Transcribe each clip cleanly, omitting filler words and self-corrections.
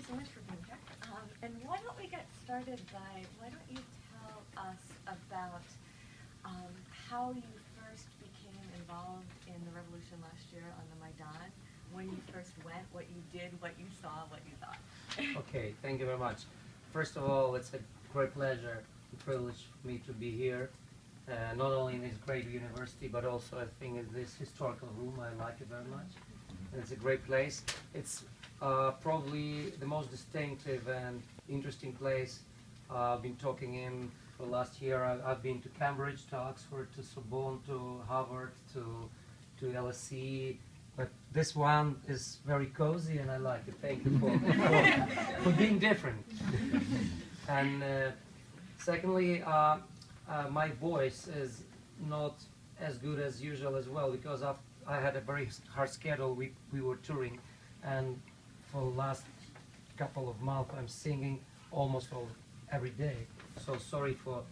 so much for being here. And why don't we get started by, why don't you tell us about how you first became involved in the revolution last year on the Maidan, when you first went, what you did, what you saw, what you thought. Okay, thank you very much. First of all, it's a great pleasure and privilege for me to be here, not only in this great university, but also I think in this historical room. I like it very much. And it's a great place. It's probably the most distinctive and interesting place I've been talking in for the last year. I've been to Cambridge, to Oxford, to Sorbonne, to Harvard, to LSE. But this one is very cozy and I like it. Thank you for being different. And secondly, my voice is not as good as usual as well, because I had a very hard schedule. We were touring, and for the last couple of months I'm singing almost every day. So sorry for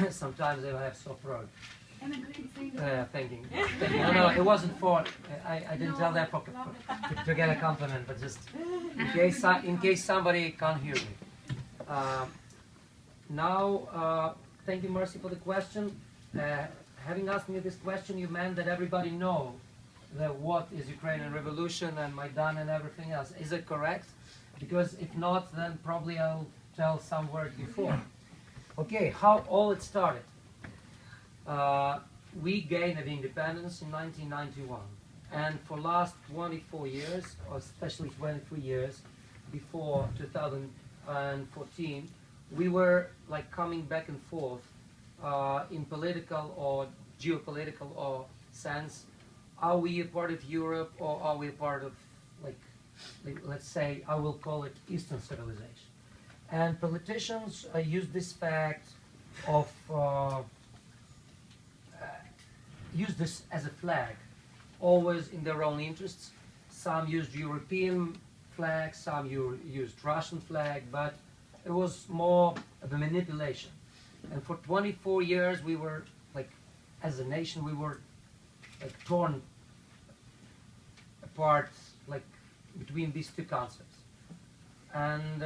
sometimes I have sore throat. And a great singer. Thank you. No, it wasn't for. I didn't tell that to get a compliment, but just in case somebody can't hear me. Now, thank you, Mercy, for the question. Having asked me this question, you meant that everybody knows that what is Ukrainian Revolution and Maidan and everything else. Is it correct? Because if not, then probably I'll tell some words before. Okay, how all it started. We gained independence in 1991, and for last 24 years, or especially 23 years before 2014, we were like coming back and forth in political or geopolitical or sense. Are we a part of Europe, or are we a part of, like let's say, I will call it Eastern civilization? And politicians use this fact of use this as a flag, always in their own interests. Some used European flag, some used Russian flag, but it was more of a manipulation. And for 24 years we were, like, as a nation, we were like torn apart, like between these two concepts. And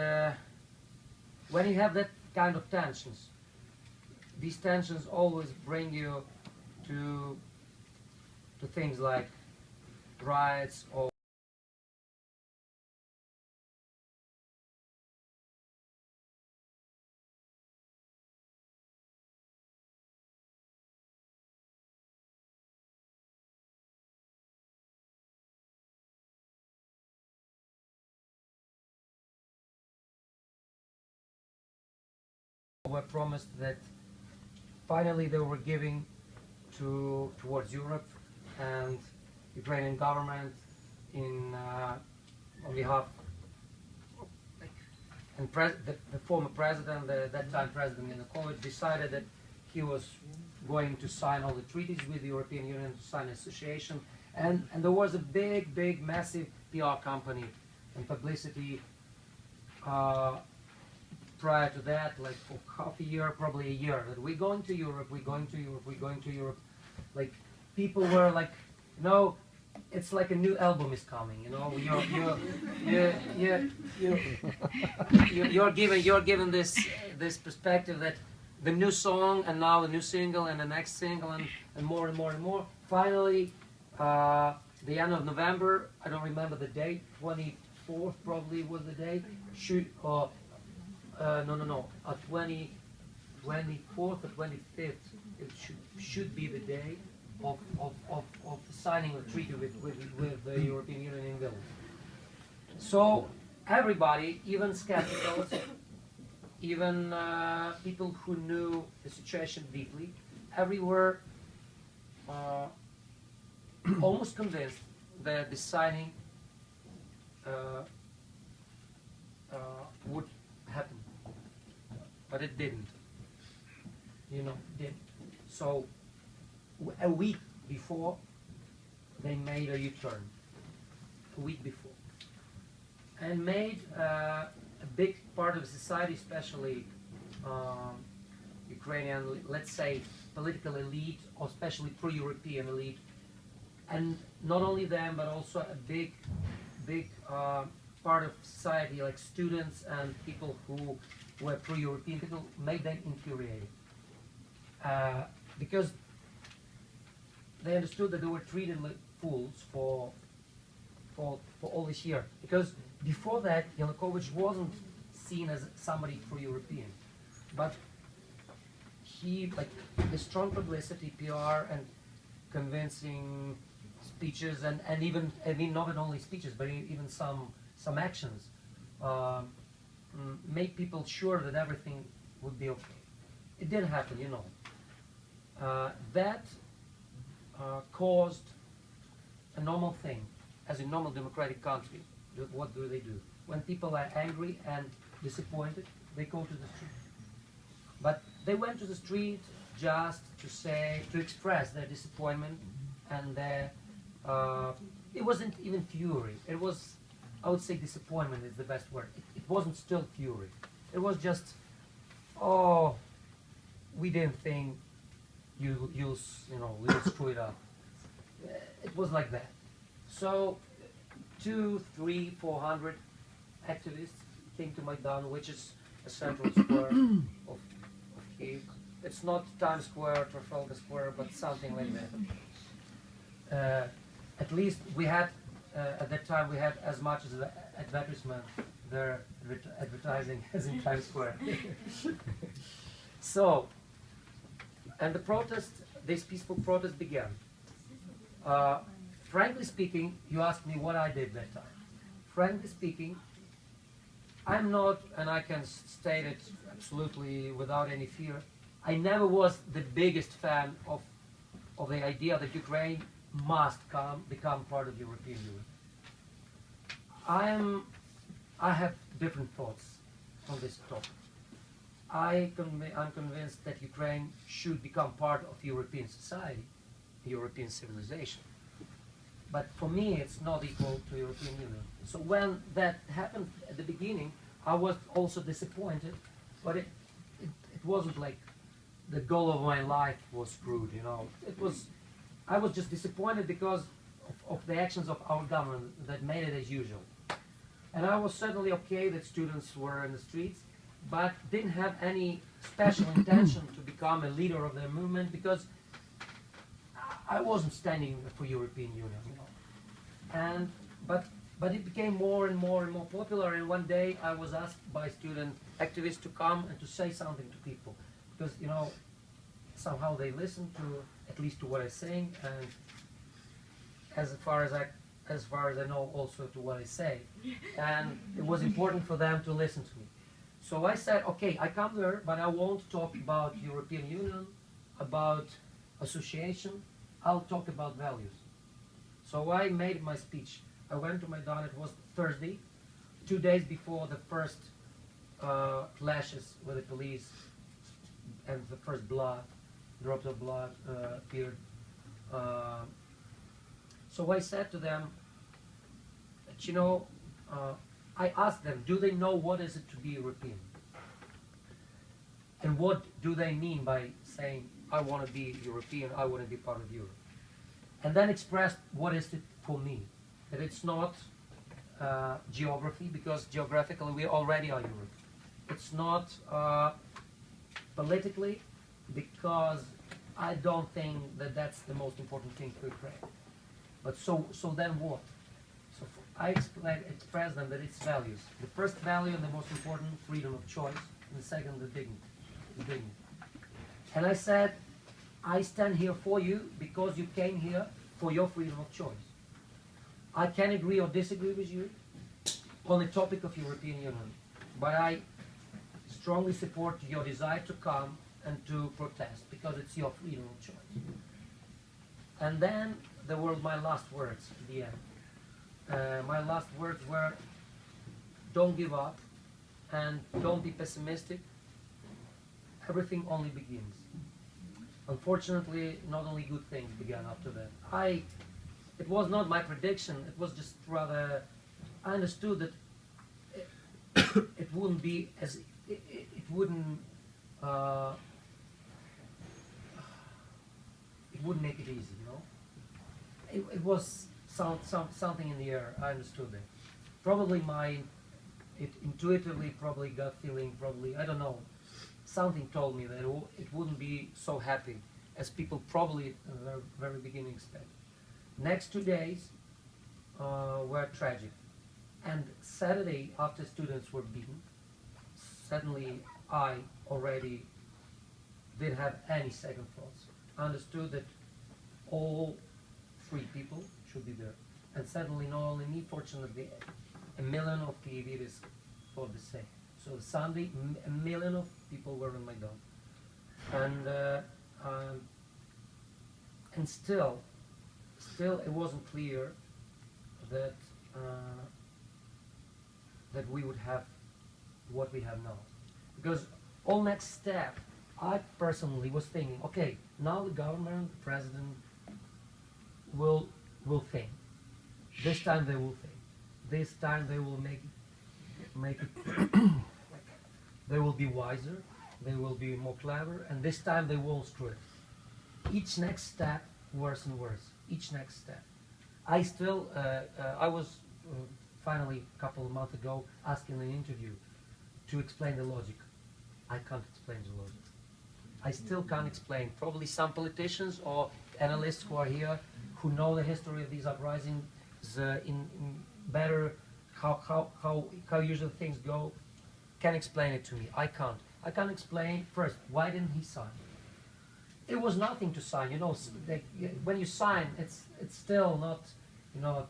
when you have that kind of tensions, these tensions always bring you to things like riots or were promised that finally they were giving towards Europe, and Ukrainian government on behalf and the former president, that time President Yanukovych, decided that he was going to sign all the treaties with the European Union, to sign association, and there was a big massive PR company and publicity prior to that, like for half a year, probably a year, that we're going to Europe, we're going to Europe, we're going to Europe. Like, people were like, no, it's like a new album is coming, you know. You're given this perspective that the new song, and now the new single, and the next single, and more and more and more. Finally, the end of November, I don't remember the date, 24th probably was the date. 24th or 25th, it should be the day of signing a treaty with the European Union in Vilnius. So everybody, even skepticals, even people who knew the situation deeply, everywhere almost convinced that the signing would happen. But it didn't. You know, didn't. So a week before, they made a U-turn. A week before. And made a big part of society, especially Ukrainian, let's say, political elite, or especially pro-European elite, and not only them, but also a big part of society, like students and people who were pro-European people, made them infuriated. Because they understood that they were treated like fools for all this year. Because before that, Yanukovych wasn't seen as somebody pro-European. But he, like, the strong publicity, PR, and convincing speeches, and even, I mean, not only speeches, but even some actions, make people sure that everything would be okay. It didn't happen, you know. That caused a normal thing, as a normal democratic country. What do? When people are angry and disappointed, they go to the street. But they went to the street just to express their disappointment, and their, it wasn't even fury. It was, I would say, disappointment is the best word. It wasn't still fury. It was just, oh, we didn't think you'll screw it up. It was like that. So 200, 300, 400 activists came to Maidan, which is a central square of Kyiv. It's not Times Square, Trafalgar Square, but something like that. At least we had, at that time, we had as much as the advertisement, their advertising as in Times Square. So, and the protest, this peaceful protest began. Frankly speaking, you asked me what I did that time. Frankly speaking, I'm not, and I can state it absolutely without any fear, I never was the biggest fan of the idea that Ukraine must become part of the European Union. I have different thoughts on this topic. I'm convinced that Ukraine should become part of European society, European civilization. But for me, it's not equal to European Union. So when that happened at the beginning, I was also disappointed, but it wasn't like the goal of my life was screwed, you know. I was just disappointed because of the actions of our government that made it as usual. And I was certainly okay that students were in the streets, but didn't have any special intention to become a leader of their movement, because I wasn't standing for European Union, you know. And but it became more and more and more popular, and one day I was asked by student activists to come and to say something to people, because, you know, somehow they listen to, at least to what I'm saying, and as far as I know, also to what I say. And it was important for them to listen to me. So I said, okay, I come there, but I won't talk about European Union, about association. I'll talk about values. So I made my speech. I went to Maidan. It was Thursday, 2 days before the first clashes with the police and the first drops of blood appeared. So I said to them that, you know, I asked them, do they know what is it to be European? And what do they mean by saying, I want to be European, I want to be part of Europe? And then expressed what is it for me. That it's not geography, because geographically we already are Europe. It's not politically, because I don't think that that's the most important thing for Ukraine. But so then what? So I express them that it's values. The first value and the most important, freedom of choice. And the second, the dignity. And I said, I stand here for you because you came here for your freedom of choice. I can agree or disagree with you on the topic of European Union, but I strongly support your desire to come and to protest, because it's your freedom of choice. And then there were my last words at the end. My last words were, don't give up and don't be pessimistic. Everything only begins. Unfortunately, not only good things began after that. It was not my prediction, it was just rather, I understood that it wouldn't be as, it wouldn't make it easy, you know. It was something in the air, I understood that. probably it intuitively, probably gut feeling, probably, I don't know, something told me that it wouldn't be so happy as people probably at the very beginning expected. Next 2 days were tragic. And Saturday, after students were beaten, suddenly I already didn't have any second thoughts. I understood that all 3 people should be there. And suddenly, not only me, fortunately, a million of Kyivites thought the same. So Sunday, a million of people were on Maidan. And still it wasn't clear that that we would have what we have now. Because all next step, I personally was thinking, okay, now the government, the president will think. This time they will think. This time they will make it they will be wiser, they will be more clever, and this time they won't screw it. Each next step worse and worse. Each next step. I still I was finally a couple of months ago asking in an interview to explain the logic. I can't explain the logic. I still can't explain. Probably some politicians or analysts who are here who know the history of these uprisings in better how usually things go can explain it to me. I can't. I can't explain first why didn't he sign. It was nothing to sign. You know, when you sign, it's still not, you know,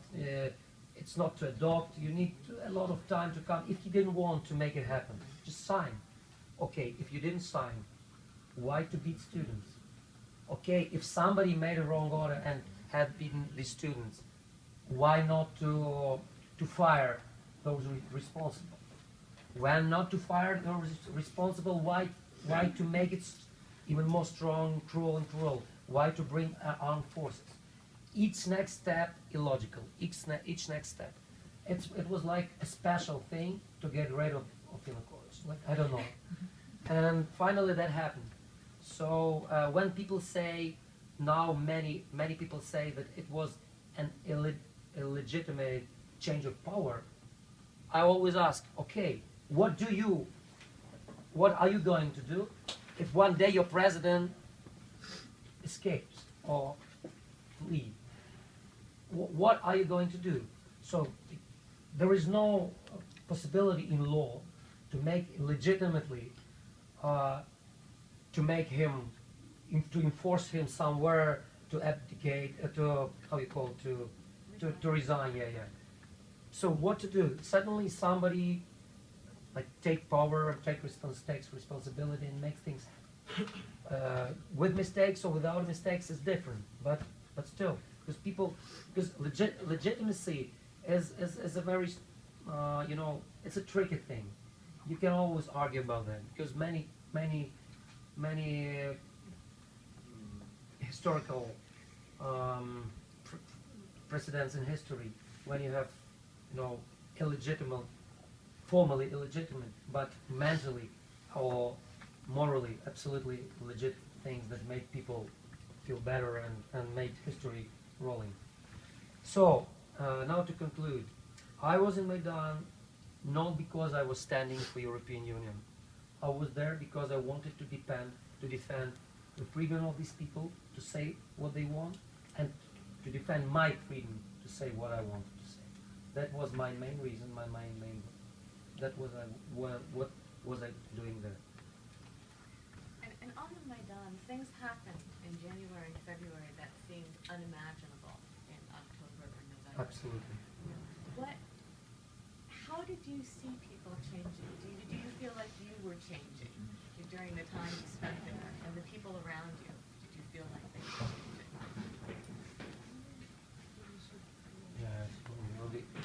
it's not to adopt. You need a lot of time to come. If you didn't want to make it happen, just sign. Okay, if you didn't sign, why to beat students? Okay, if somebody made a wrong order and had beaten the students, why not to fire those responsible? When not to fire those responsible, why to make it even more strong, cruel and cruel? Why to bring armed forces? Each next step illogical. Each next step. It was like a special thing to get rid of Yanukovych. Like, I don't know. And finally that happened. So when people say now, many people say that it was an illegitimate change of power, I always ask, okay, what are you going to do if one day your president escapes or flees? What are you going to do? So there is no possibility in law to make legitimately to make him to enforce him somewhere to abdicate to how you call it, to resign. Yeah. So what to do? Suddenly somebody like takes responsibility and makes things with mistakes or without mistakes is different. But still, because legitimacy is a very you know, it's a tricky thing. You can always argue about that because many historical precedents in history when you have, you know, illegitimate, formally illegitimate, but mentally or morally absolutely legit things that make people feel better and make history rolling. So now to conclude, I was in Maidan not because I was standing for European Union. I was there because I wanted to defend the freedom of these people to say what they want and to defend my freedom to say what I wanted to say. That was my main reason, my main. That was what was I doing there. And on the Maidan, things happened in January and February that seemed unimaginable in October or November. Absolutely. How did you see people changing? Do you feel like you were changing during the time you spent there, and the people around you? Did you feel like they were changing? Yeah,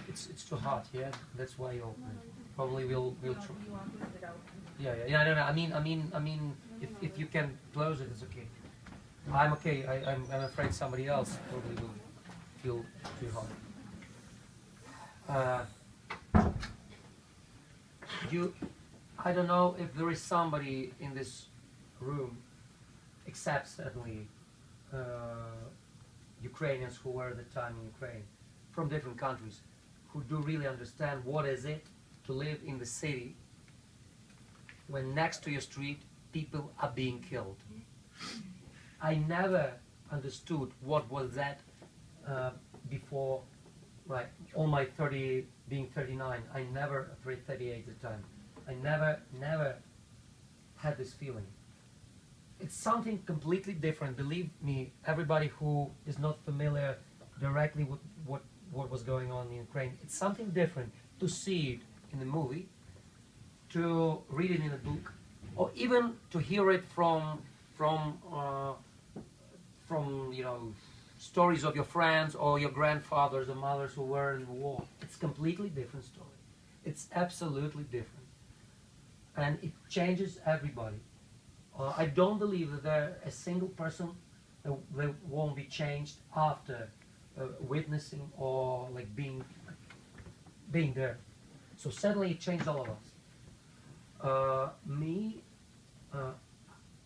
it's too hot. Yeah, that's why you open it. Probably we'll try. Yeah. I don't know. I mean, if you can close it, it's okay. I'm okay. I'm afraid somebody else probably will feel too hot. I don't know if there is somebody in this room, except certainly Ukrainians who were at the time in Ukraine, from different countries, who do really understand what is it to live in the city when next to your street people are being killed. I never understood what was that before, like, all my 30, being 39, I never, 38 at the time, I never had this feeling. It's something completely different. Believe me, everybody who is not familiar directly with what was going on in Ukraine, it's something different to see it in the movie, to read it in a book, or even to hear it from you know, stories of your friends or your grandfathers or mothers who were in the war. It's a completely different story. It's absolutely different, and it changes everybody. I don't believe that there a single person that won't be changed after witnessing or like being there. So suddenly it changed all of us.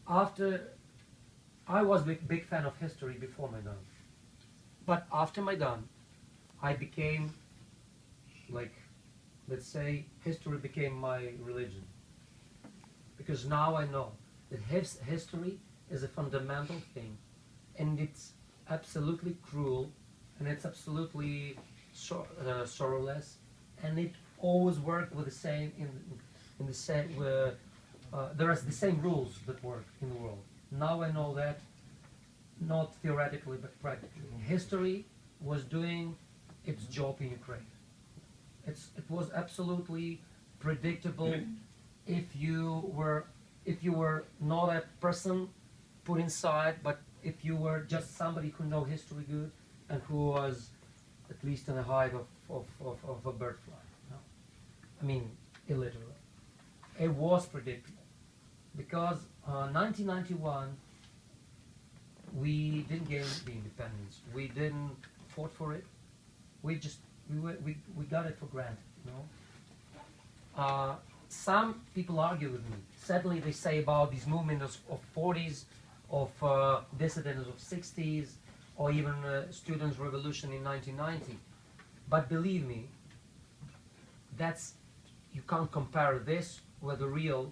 After I was a big fan of history before Maidan, but after Maidan, I became, like, let's say, history became my religion, because now I know that history is a fundamental thing, and it's absolutely cruel, and it's absolutely sorrowless, and it always worked with the same in the same. There are the same rules that work in the world. Now I know that, not theoretically but practically. History was doing its job in Ukraine. It was absolutely predictable. If you were not a person put inside, but if you were just somebody who know history good and who was at least in the height of a bird fly. No? I mean, illiterate. It was predictable, because 1991 we didn't gain the independence. We didn't fought for it. We got it for granted. You know. Some people argue with me. Sadly, they say about these movements of 40s, of dissidents of 60s, or even students' revolution in 1990. But believe me, you can't compare this with the real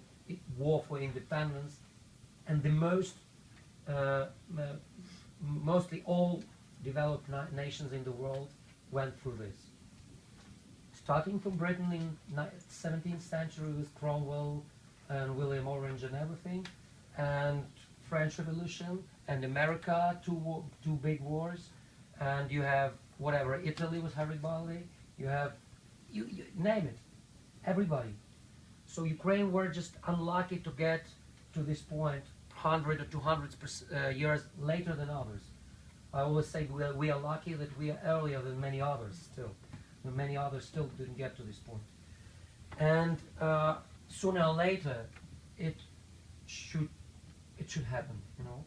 war for independence, and the mostly all developed nations in the world went through this. Starting from Britain in 17th century with Cromwell and William Orange and everything, and French Revolution, and America, two big wars, and you have whatever, Italy with Garibaldi, you have, you name it, everybody. So Ukraine were just unlucky to get to this point 100 or 200 years later than others. I always say we are lucky that we are earlier than many others still. Many others still didn't get to this point. And sooner or later, it should happen, you know.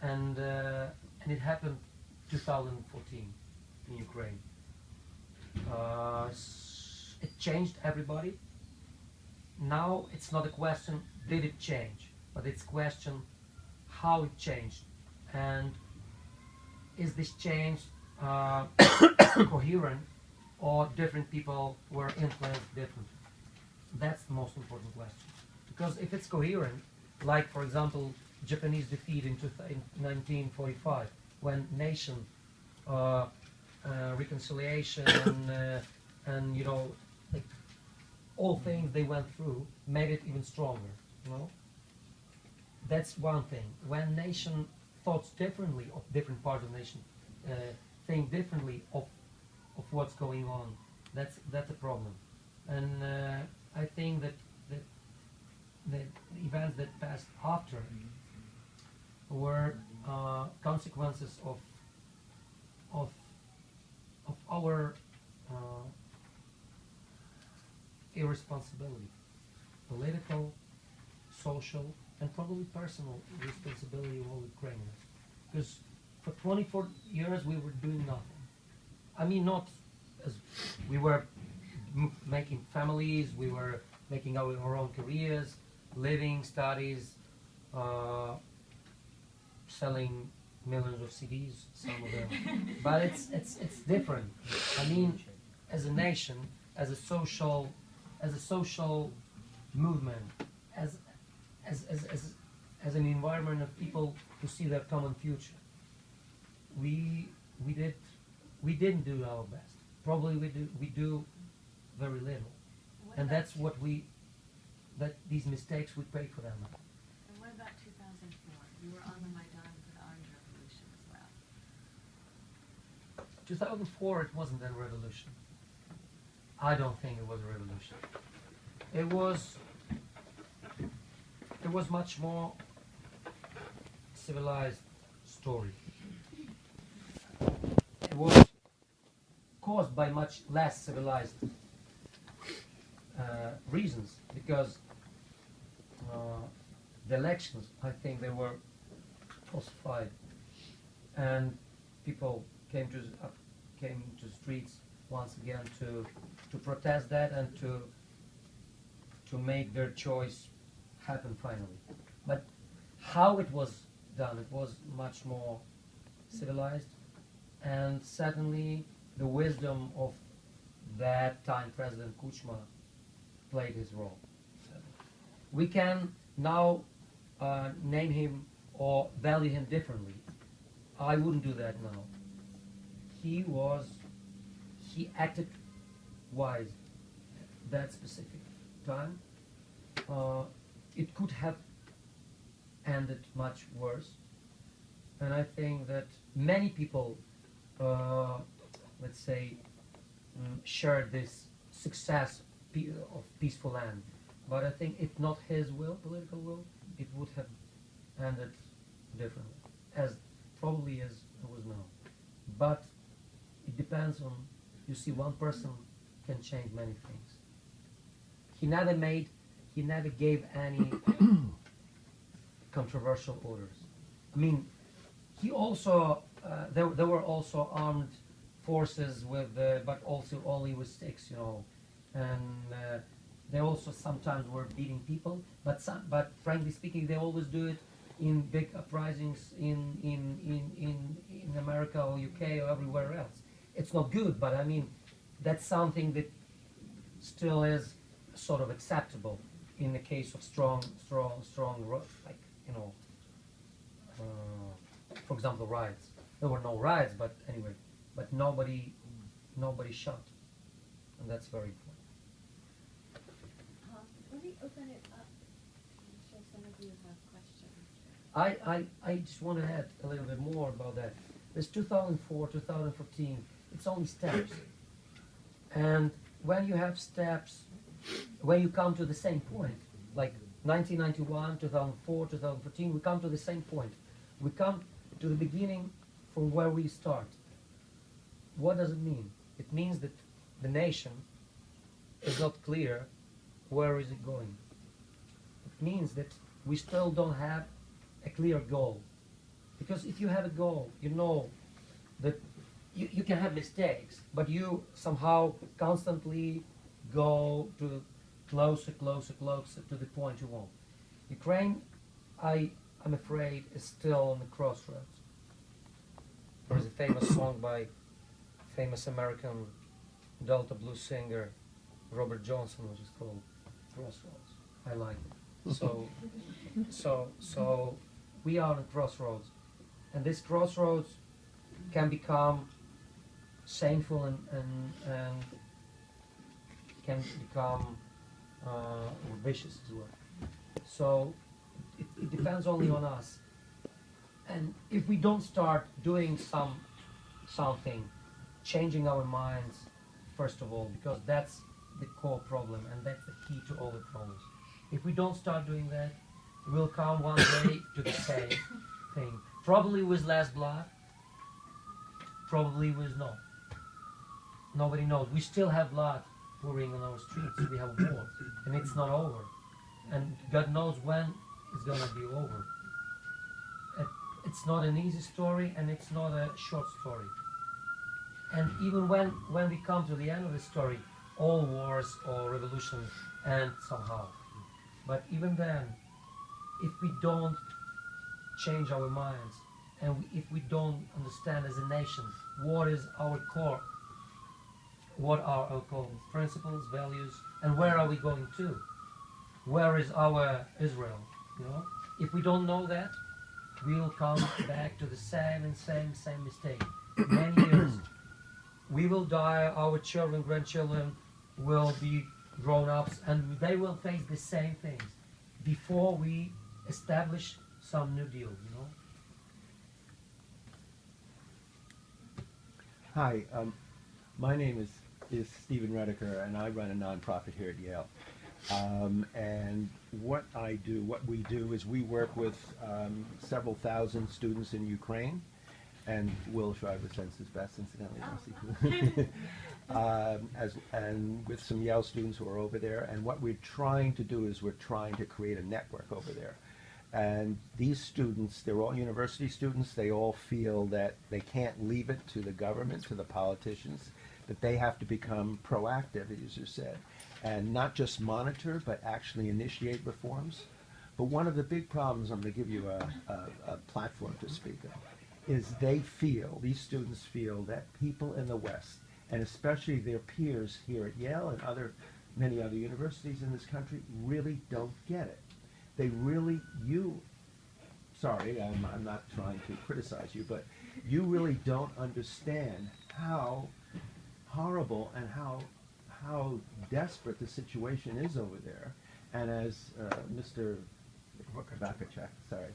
And it happened 2014 in Ukraine. It changed everybody. Now it's not a question, did it change? But it's a question, how it changed. And is this change coherent, or different people were influenced differently? That's the most important question. Because if it's coherent, like for example Japanese defeat in 1945, when nation reconciliation and you know, like, all things they went through made it even stronger, you know. That's one thing. When nation thought differently, of different parts of the nation think differently of what's going on, that's a problem. And I think that the events that passed after were consequences of our irresponsibility, political, social, and probably personal responsibility of all Ukrainians. Because for 24 years we were doing nothing. I mean, not as we were making families, we were making our own careers, living, studies, selling millions of CDs, some of them. But it's different. I mean, as a nation, as a social movement, as an environment of people to see their common future. We didn't do our best. Probably we do very little, and that's what these mistakes we pay for them. And what about 2004? You were on the Maidan for the Orange Revolution as well. 2004, it wasn't a revolution. I don't think it was a revolution. It was much more civilized story. It was caused by much less civilized reasons, because the elections, I think, they were falsified, and people came to streets once again to protest that and to make their choice happen finally. But how it was done, it was much more civilized, and certainly the wisdom of that time President Kuchma played his role. We can now name him or value him differently. I wouldn't do that now. He acted wise at that specific time. It could have ended much worse, and I think that many people, let's say, shared this success of peaceful end. But I think if not his will, political will, it would have ended differently, as probably as it was now. But it depends on, you see, one person can change many things. He never gave any controversial orders. I mean, he also, there were also armed forces with, but also only with sticks, you know, and they also sometimes were beating people, but frankly speaking, they always do it in big uprisings in America or UK or everywhere else. It's not good, but I mean, that's something that still is sort of acceptable in the case of strong, like, you know, for example, riots. There were no riots, but anyway, but nobody shot, and that's very important. Let me open it up. I'm sure some of you have questions. I just want to add a little bit more about that. This 2004, 2014, it's only steps. And when you have steps, when you come to the same point, like 1991, 2004, 2014, we come to the same point. We come to the beginning from where we start. What does it mean? It means that the nation is not clear where is it going. It means that we still don't have a clear goal. Because if you have a goal, you know that you can have mistakes, but you somehow constantly go to closer to the point you want. Ukraine, I'm afraid, is still on the crossroads. There is a famous song by famous American Delta blues singer Robert Johnson, which is called Crossroads. I like it. So we are on a crossroads, and this crossroads can become shameful and can become vicious as well. So it depends only on us. And if we don't start doing something, changing our minds, first of all, because that's the core problem and that's the key to all the problems. If we don't start doing that, we'll come one day to the same thing. Probably with less blood, probably with no. Nobody knows. We still have blood pouring on our streets. We have war, and it's not over. And God knows when it's going to be over. It's not an easy story, and it's not a short story. And even when we come to the end of the story, all wars or revolutions end somehow. But even then, if we don't change our minds, and if we don't understand as a nation what is our core what are our core principles, values, and where are we going to? Where is our Israel? You know, if we don't know that, we'll come back to the same mistake. Many years, we will die. Our children, grandchildren, will be grown-ups, and they will face the same things before we establish some new deal. You know. Hi, my name is Stephen Redeker, and I run a nonprofit here at Yale. And what we do is we work with several thousand students in Ukraine, and Will Shriver sends his best, incidentally, and with some Yale students who are over there. And what we're trying to do is we're trying to create a network over there. And these students, they're all university students, they all feel that they can't leave it to the government, to the politicians, that they have to become proactive, as you said, and not just monitor, but actually initiate reforms. But one of the big problems, I'm going to give you a platform to speak of, is these students feel that people in the West, and especially their peers here at Yale and many other universities in this country, really don't get it. They really, sorry, I'm not trying to criticize you, but you really don't understand how horrible and how desperate the situation is over there. And as Mr. Vakarchuk,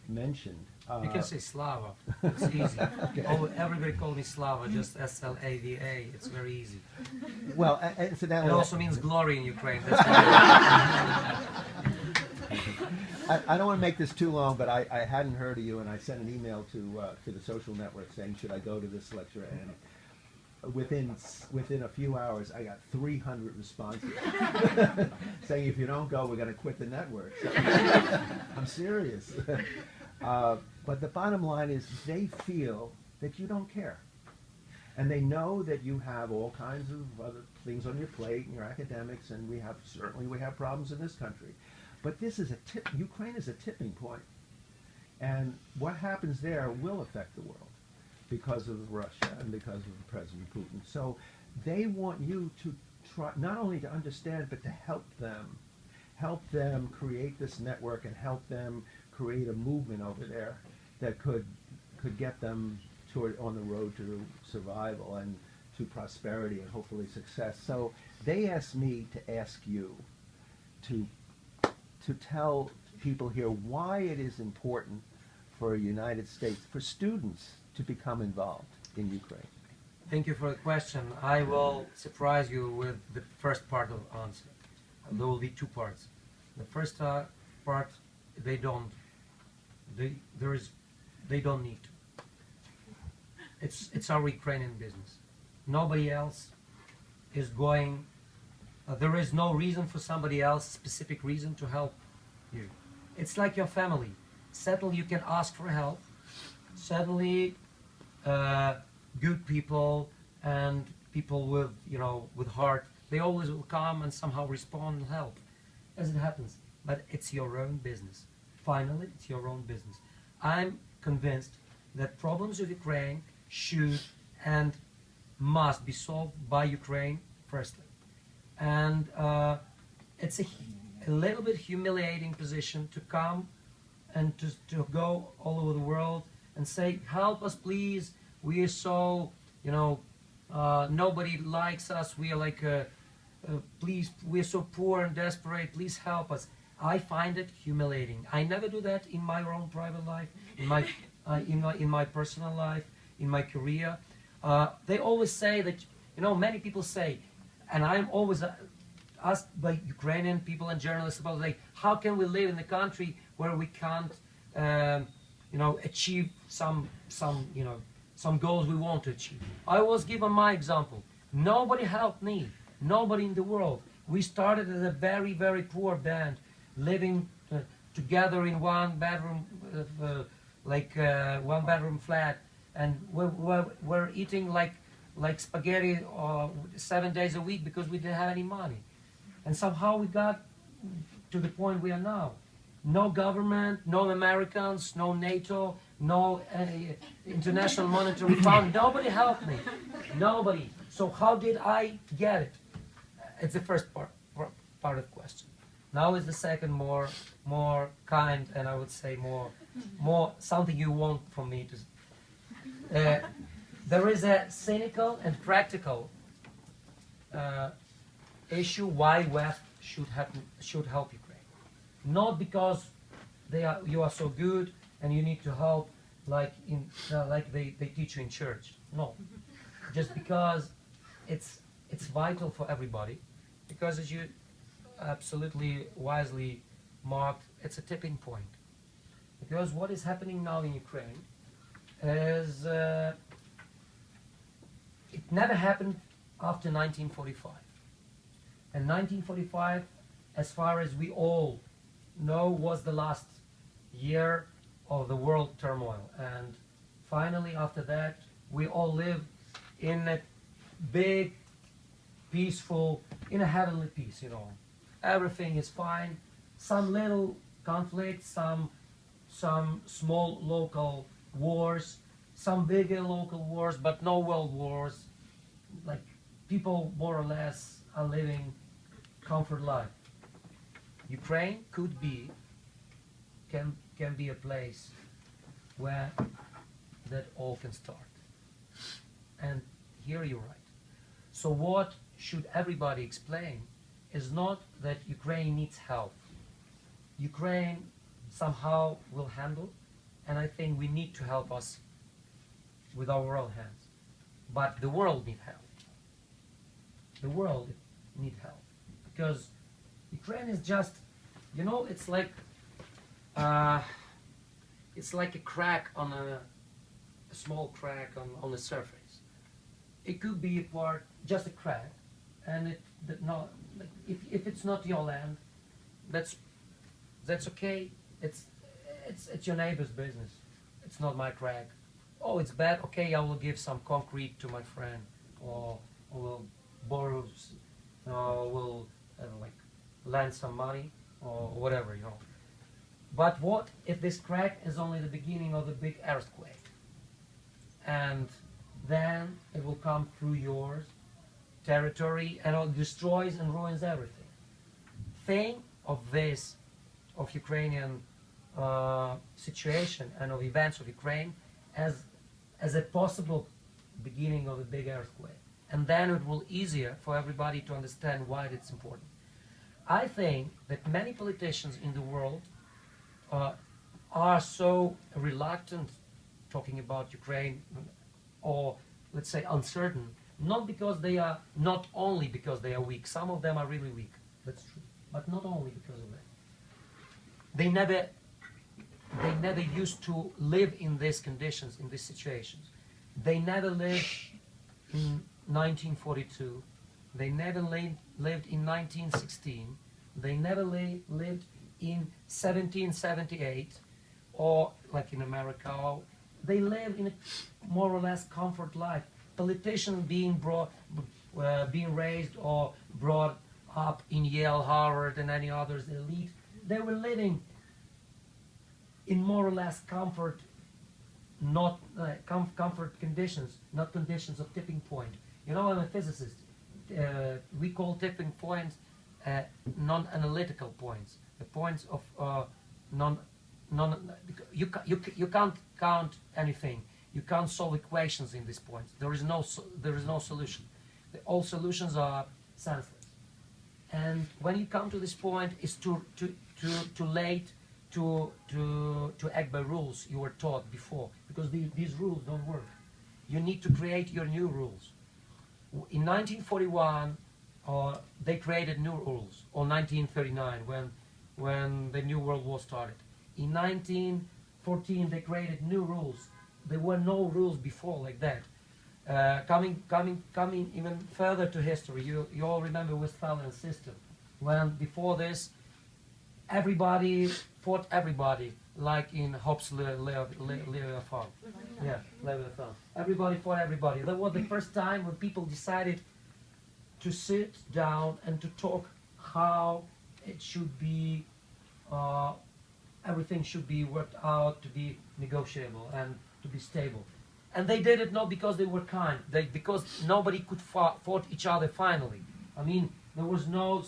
mentioned, You can say Slava. It's easy. Okay. Oh, everybody called me Slava, just S-L-A-V-A. It's very easy. well, It incidentally, also means glory in Ukraine. That's why. I don't want to make this too long, but I hadn't heard of you, and I sent an email to the social network saying, should I go to this lecture? And within a few hours, I got 300 responses saying, if you don't go, we're going to quit the network. So, I'm serious. But the bottom line is they feel that you don't care. And they know that you have all kinds of other things on your plate and your academics, and we have problems in this country. But this is Ukraine is a tipping point. And what happens there will affect the world because of Russia and because of President Putin. So they want you to try not only to understand, but to help them create this network and help them create a movement over there that could get them on the road to survival and to prosperity and hopefully success. So they asked me to ask you to tell people here why it is important for United States, for students to become involved in Ukraine. Thank you for the question. I will surprise you with the first part of the answer. There will be two parts. The first part, they don't need to. It's our Ukrainian business. Nobody else is going. There is no reason for somebody else, specific reason to help you. It's like your family. Certainly you can ask for help. Certainly good people and people with heart, they always will come and somehow respond and help, as it happens. But it's your own business. Finally, it's your own business. I'm convinced that problems of Ukraine should and must be solved by Ukraine firstly. And it's a little bit humiliating position to come and to go all over the world and say, help us please, we are so, nobody likes us, we are like, please, we're so poor and desperate, please help us. I find it humiliating. I never do that in my own private life, in my personal life, in my career. They always say that, many people say, and I'm always asked by Ukrainian people and journalists about, like, how can we live in a country where we can't, achieve some goals we want to achieve? I was given my example. Nobody helped me. Nobody in the world. We started as a very, very poor band, living together in one bedroom, one bedroom flat, and we're eating like spaghetti 7 days a week because we didn't have any money. And somehow we got to the point we are now. No government, no Americans, no NATO, no International Monetary Fund. Nobody helped me. Nobody. So how did I get it? It's the first part of the question. Now is the second, more kind, and I would say more something you want from me to. There is a cynical and practical issue why West should help Ukraine. Not because you are so good and you need to help like they teach you in church. No, just because it's vital for everybody. Because as you absolutely wisely marked, it's a tipping point. Because what is happening now in Ukraine is it never happened after 1945. And 1945, as far as we all know, was the last year of the world turmoil. And finally, after that, we all live in a big, peaceful, in a heavenly peace, you know. Everything is fine. Some little conflicts, some small local wars, some bigger local wars, but no world wars. Like, people more or less are living comfort life. Ukraine can be a place where that all can start. And here you're right. So what should everybody explain is not that Ukraine needs help. Ukraine somehow will handle, and I think we need to help us with our own hands. But the world needs help. The world needs help. Because Ukraine is just, you know, it's like a crack on a small crack on the surface. It could be just a crack, and if it's not your land, that's okay. It's your neighbor's business. It's not my crack. Oh, it's bad. Okay, I will give some concrete to my friend, or will borrow, or will lend some money, or whatever, you know. But what if this crack is only the beginning of the big earthquake, and then it will come through your territory and it destroys and ruins everything. Think of this, of Ukrainian situation and of events of Ukraine as a possible beginning of a big earthquake. And then it will easier for everybody to understand why it's important. I think that many politicians in the world are so reluctant talking about Ukraine, or let's say uncertain, not only because they are weak. Some of them are really weak, that's true, but not only because of that. They never used to live in these conditions, in these situations. They never lived in 1942. They never lived in 1916. They never lived in 1778, or like in America. They live in a more or less comfort life. Politicians being raised or brought up in Yale, Harvard, and any others, elite, they were living in more or less comfort, not comfort conditions, not conditions of tipping point. You know, I'm a physicist. We call tipping points non-analytical points. The points of you can't count anything. You can't solve equations in these points. There is no solution. All solutions are senseless. And when you come to this point, it's too late to act by rules you were taught before, because these rules don't work. You need to create your new rules. In 1941, they created new rules, or 1939 when the New World War started. In 1914, they created new rules. There were no rules before like that. Coming even further to history, you all remember Westphalian system, when before this, everybody fought everybody, like in Hobbes' Leviathan. Yeah, Leviathan. Everybody fought everybody. That was the first time when people decided to sit down and to talk how it should be, everything should be worked out to be negotiable and to be stable. And they did it not because they were kind, because nobody could fought each other finally. I mean, there was no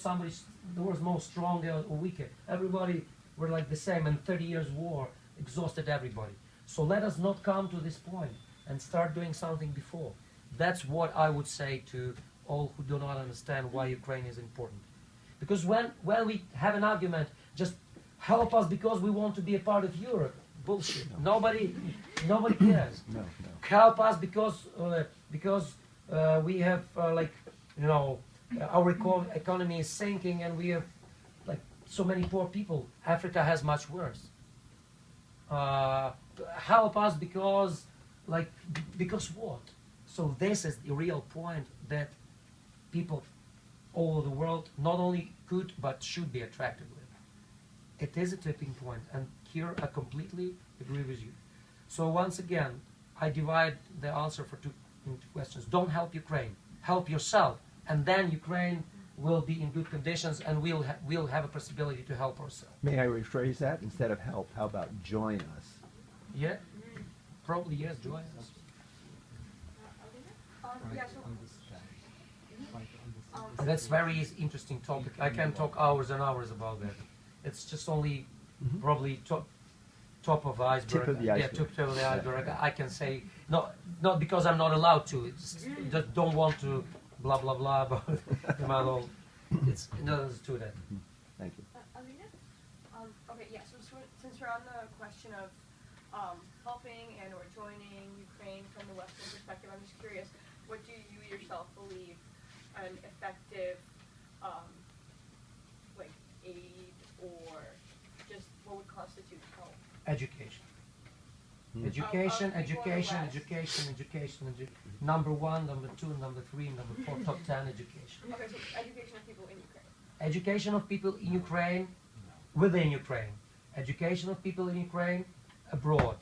stronger or weaker. Everybody were like the same, and 30 years war exhausted everybody. So let us not come to this point and start doing something before. That's what I would say to all who do not understand why Ukraine is important. Because when we have an argument, just help us because we want to be a part of Europe. Bullshit. No. Nobody cares. No. Help us because we have our economy is sinking and we have like so many poor people. Africa has much worse. Help us because what? So this is the real point that people all over the world not only could but should be attracted with. It is a tipping point, and here I completely agree with you. So once again, I divide the answer into two questions. Don't help Ukraine. Help yourself, and then Ukraine will be in good conditions, and we'll have a possibility to help ourselves. May I rephrase that? Instead of help, how about join us? Yeah, probably yes. Join us. That's very interesting topic. I can talk hours and hours about that. It's just only probably top of the iceberg. Tip of the iceberg. Yeah, tip of the iceberg. I can say not because I'm not allowed to. It's just don't want to blah blah blah about the model. It's not to that. Thank you. Alina? Okay, yeah. So since we're on the question of helping and or joining Ukraine from the Western perspective, I'm just curious, what do you yourself believe an effective like aid or just what would constitute help? Education. Hmm. Education. Number one, number two, number three, number four, top 10 education. Okay, so education of people in Ukraine. Education of people in Ukraine, within Ukraine. Education of people in Ukraine, abroad.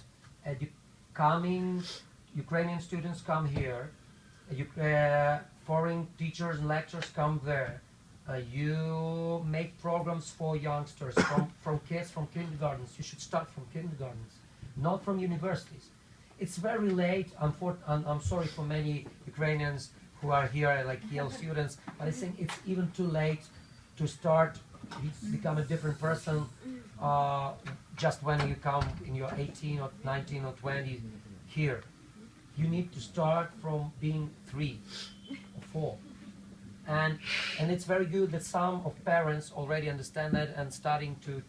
Ukrainian students come here. Foreign teachers and lecturers come there. You make programs for youngsters from kids from kindergartens. You should start from kindergartens, not from universities. It's very late. I'm sorry for many Ukrainians who are here, like Yale students, but I think it's even too late to start become a different person just when you come in your 18 or 19 or 20 here. You need to start from being 3 or 4. And it's very good that some of parents already understand that and starting to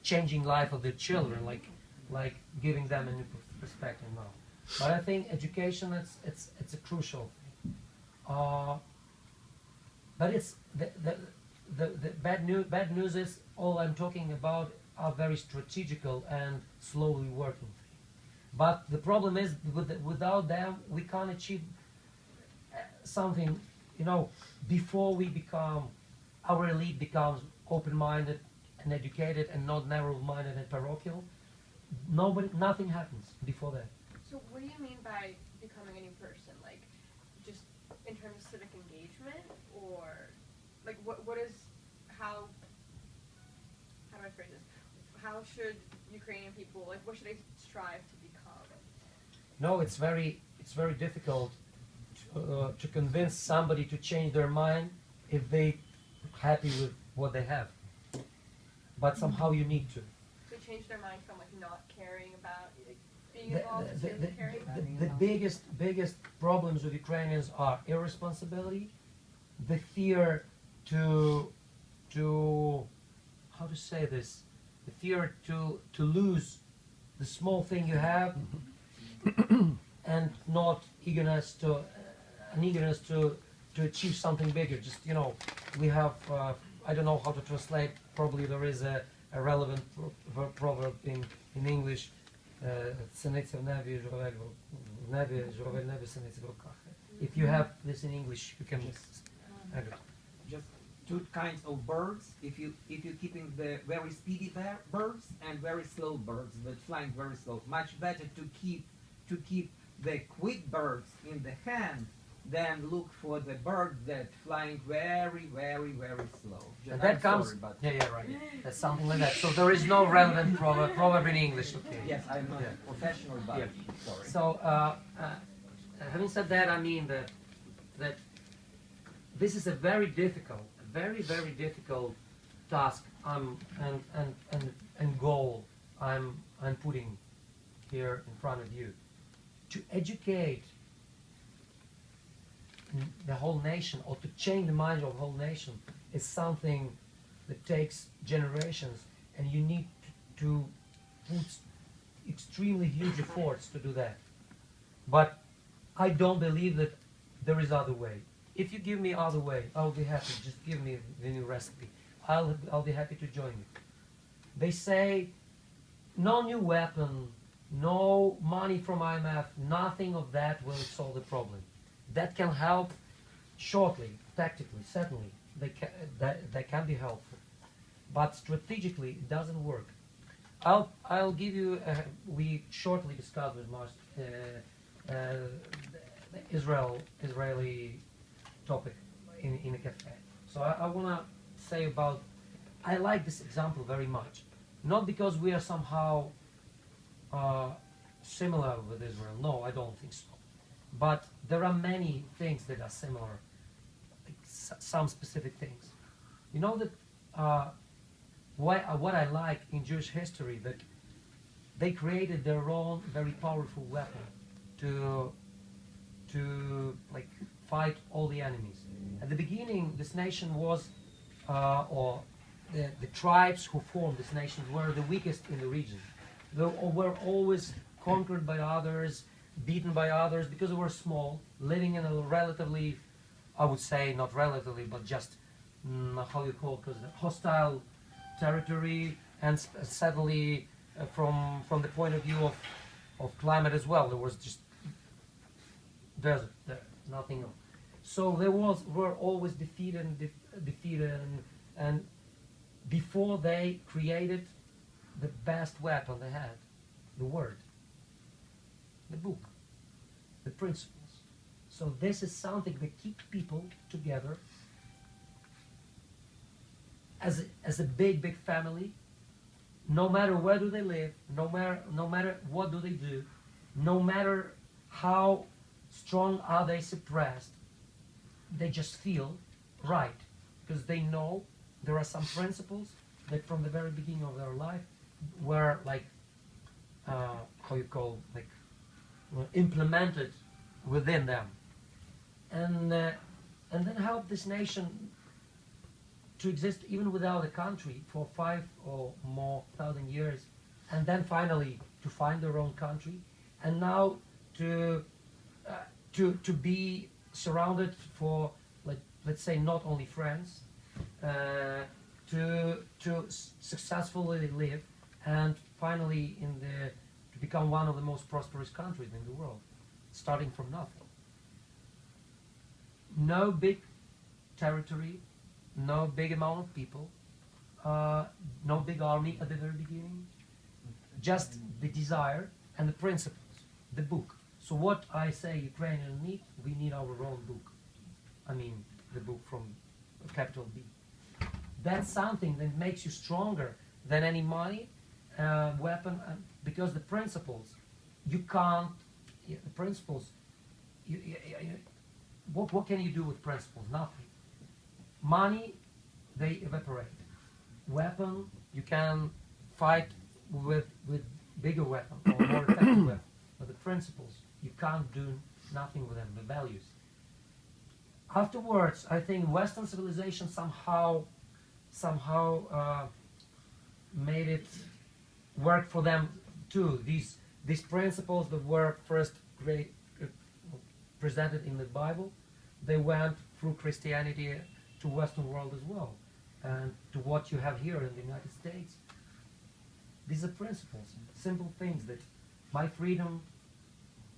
changing life of their children, like giving them a new perspective now. But I think education it's a crucial thing. But it's the bad news is all I'm talking about are very strategical and slowly working things. But the problem is without them we can't achieve something. Before we become, our elite becomes open-minded and educated and not narrow-minded and parochial, nothing happens before that. So what do you mean by becoming a new person? Like, just in terms of civic engagement, or like what is how do I phrase this? How should Ukrainian people, like, what should they strive to become? No, it's very difficult to convince somebody to change their mind if they happy with what they have. But somehow you need to. So change their mind from like not caring about being involved to caring about The biggest problems with Ukrainians are irresponsibility, the fear to how to say this, the fear to lose the small thing you have, and not eagerness to achieve something bigger. Just we have I don't know how to translate. Probably there is a relevant proverb in English. If you have this in English, you can. Just two kinds of birds. If you keeping the very speedy birds and very slow birds that flying very slow, much better to keep the quick birds in the hand then look for the bird that flying very, very, very slow. And that I'm comes. sorry, but Yeah, right. That's something like that. So there is no relevant proverb in English. Okay. yes, I'm not Yeah. professional, but Yeah. sorry. So, having said that, I mean that this is a very difficult, very difficult task and goal I'm putting here in front of you, to educate the whole nation, or to change the mind of the whole nation, is something that takes generations, and you need to put extremely huge efforts to do that. But I don't believe that there is other way. If you give me other way, I'll be happy. Just give me the new recipe. I'll be happy to join you. They say no new weapon, no money from IMF, nothing of that will solve the problem. That can help shortly, tactically, certainly. They can be helpful. But strategically, it doesn't work. I'll give you, we shortly discussed with Mars, the Israeli topic in a cafe. So I want to say about, I like this example very much. Not because we are somehow similar with Israel. No, I don't think so. But there are many things that are similar, like some specific things. You know that what I like in Jewish history, that they created their own very powerful weapon to like fight all the enemies. At the beginning, this nation was, or the tribes who formed this nation were the weakest in the region. They were always conquered by others, beaten by others, because they were small, living in a relatively, I would say, not relatively, but just, how you call it, hostile territory, and sadly, from the point of view of climate as well, there was just desert there, nothing else. So they were always defeated and before they created the best weapon they had, the word, the book, the principles. So this is something that keeps people together as a big family. No matter where do they live, no matter what do they do, no matter how strong are they suppressed, they just feel right, because they know there are some principles that from the very beginning of their life were like, how you call, like, implemented within them, and then help this nation to exist even without a country for 5,000 or more years, and then finally to find their own country, and now to be surrounded for, like, let's say, not only friends, to successfully live, and finally to become one of the most prosperous countries in the world, starting from nothing. No big territory, no big amount of people, no big army at the very beginning, just the desire and the principles, the book. So what I say Ukrainians need, we need our own book. I mean, the book from capital B. That's something that makes you stronger than any money, weapon, because the principles, you can't, the principles, what can you do with principles? Nothing. Money, they evaporate. Weapon, you can fight with bigger weapon or more effective weapon. But the principles, you can't do nothing with them, the values. Afterwards, I think Western civilization somehow made it work for them too. These principles that were first presented in the Bible, they went through Christianity to Western world as well, and to what you have here in the United States. These are principles, simple things, that my freedom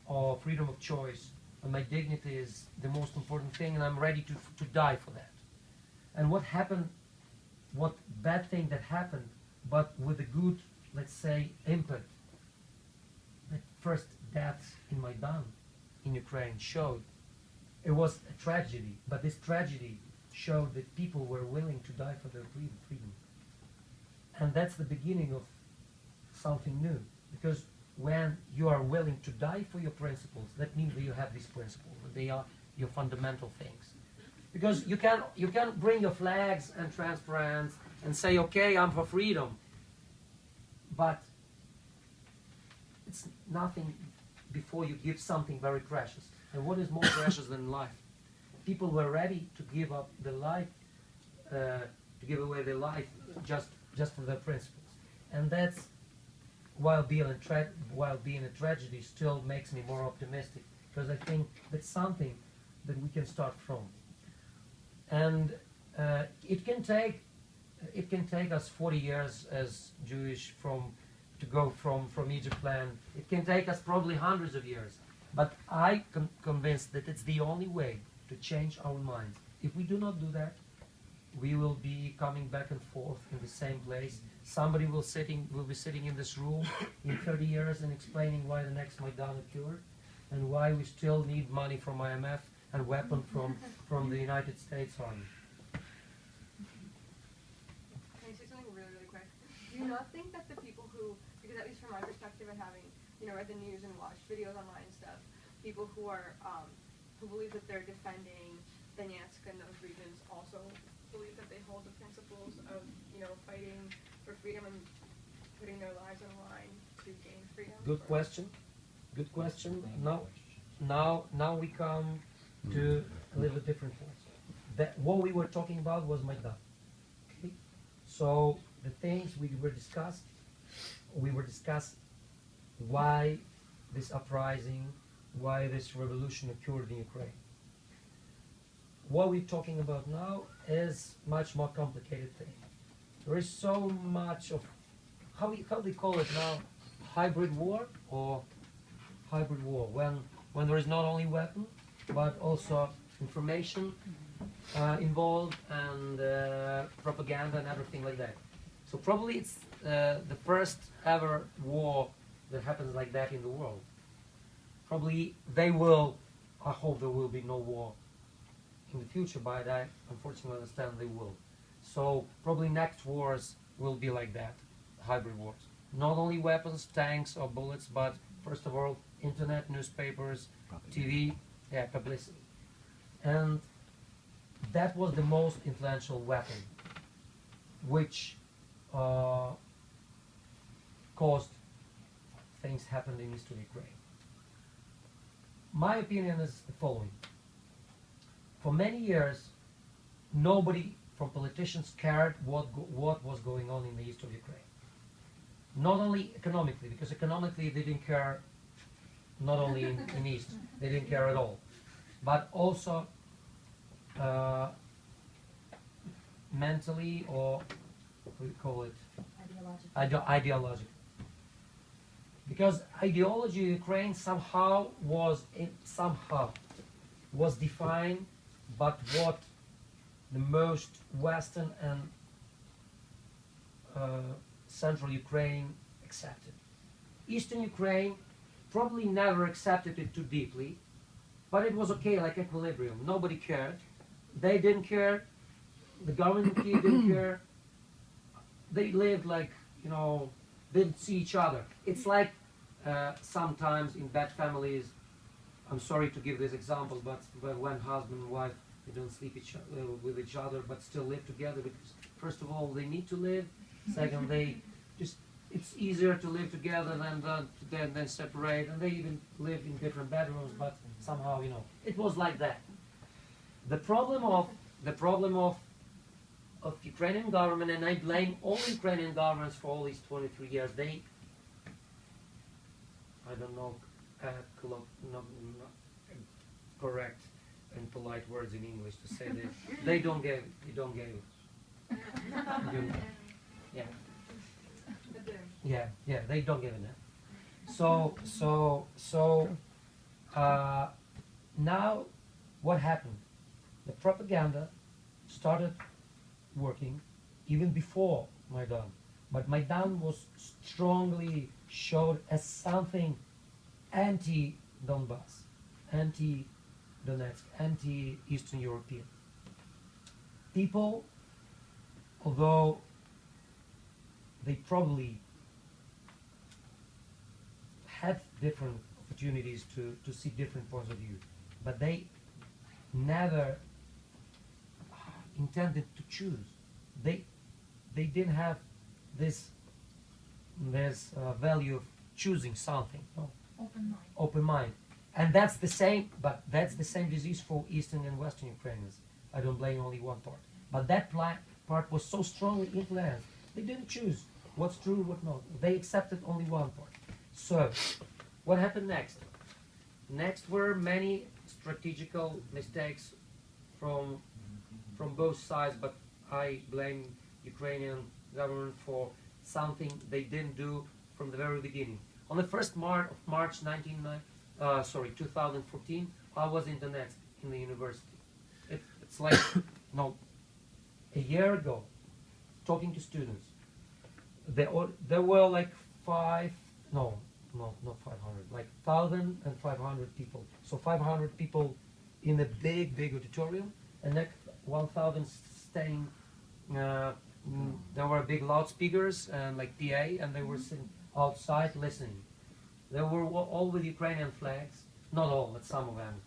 or freedom of choice and my dignity is the most important thing, and I'm ready to die for that. And what happened, what bad thing that happened, but with a good, let's say, impact, the first deaths in Maidan in Ukraine showed It was a tragedy, but this tragedy showed that people were willing to die for their freedom. And that's the beginning of something new. Because when you are willing to die for your principles, that means that you have these principles, that they are your fundamental things. Because you can bring your flags and transparents and say, okay, I'm for freedom. But it's nothing before you give something very precious. And what is more precious than life? People were ready to give up their life, to give away their life just for their principles. And that's while being a tragedy still makes me more optimistic, because I think that's something that we can start from. And it can take us 40 years as Jewish to go from Egypt land. It can take us probably hundreds of years. But I'm convinced that it's the only way to change our minds. If we do not do that, we will be coming back and forth in the same place. Somebody will be sitting in this room in 30 years and explaining why the next Maidan occurred and why we still need money from IMF and weapons from the United States Army. Can I say something really, really quick? Do you not think that the people who, because at least from my perspective and having, read the news and watched videos online and stuff, people who are, who believe that they're defending Donetsk and those regions also believe that they hold the principles of, fighting for freedom and putting their lives on the line to gain freedom? Good question. Good question. Now we come to a little bit different point. What we were talking about was Maidan. Okay? So the things we were discussing why this uprising, why this revolution occurred in Ukraine. What we're talking about now is much more complicated thing. There is so much of, how they call it now, hybrid war or hybrid war, when there is not only weapon, but also information involved and propaganda and everything like that. So probably it's the first ever war that happens like that in the world. Probably I hope there will be no war in the future, but I unfortunately understand they will. So probably next wars will be like that, hybrid wars. Not only weapons, tanks or bullets, but first of all, internet, newspapers, TV, publicity. And that was the most influential weapon, which caused things happened in eastern Ukraine. My opinion is the following. For many years, nobody from politicians cared what was going on in the east of Ukraine. Not only economically, because economically they didn't care, not only in east, they didn't care at all, but also mentally, or what do we call it? Ideological. Because ideology in Ukraine somehow was defined, but what the most Western and Central Ukraine accepted. Eastern Ukraine probably never accepted it too deeply, but it was okay, like equilibrium. Nobody cared. They didn't care. The government didn't care. They lived like, didn't see each other. It's like sometimes in bad families, I'm sorry to give this example, but when husband and wife, they don't sleep with each other, but still live together, because first of all, they need to live. Second, it's easier to live together than separate, and they even live in different bedrooms, but somehow, it was like that. The problem of Ukrainian government, and I blame all Ukrainian governments for all these 23 years, I don't know, correct and polite words in English to say this. They don't give it. Yeah, they don't give it. So now what happened? The propaganda started working even before Maidan. But Maidan was strongly showed as something anti-Donbass, Donetsk, anti-Eastern European. People, although they probably had different opportunities to see different points of view, but they never intended to choose. They didn't have this value of choosing something. No. Open mind. Open mind, and that's the same. But that's the same disease for Eastern and Western Ukrainians. I don't blame only one part, but that part was so strongly influenced. They didn't choose what's true, what not. They accepted only one part. So, what happened next? Next were many strategical mistakes from both sides, but I blame Ukrainian government for something they didn't do from the very beginning. On the 1st of March 2014, I was in Donetsk in the university. It's like no, a year ago, talking to students. There were like not 500, like 1,500 people. So 500 people in a big auditorium, and like 1,000 staying. There were big loudspeakers and like PA, and they were sitting outside listening. They were all with Ukrainian flags, not all, but some of them.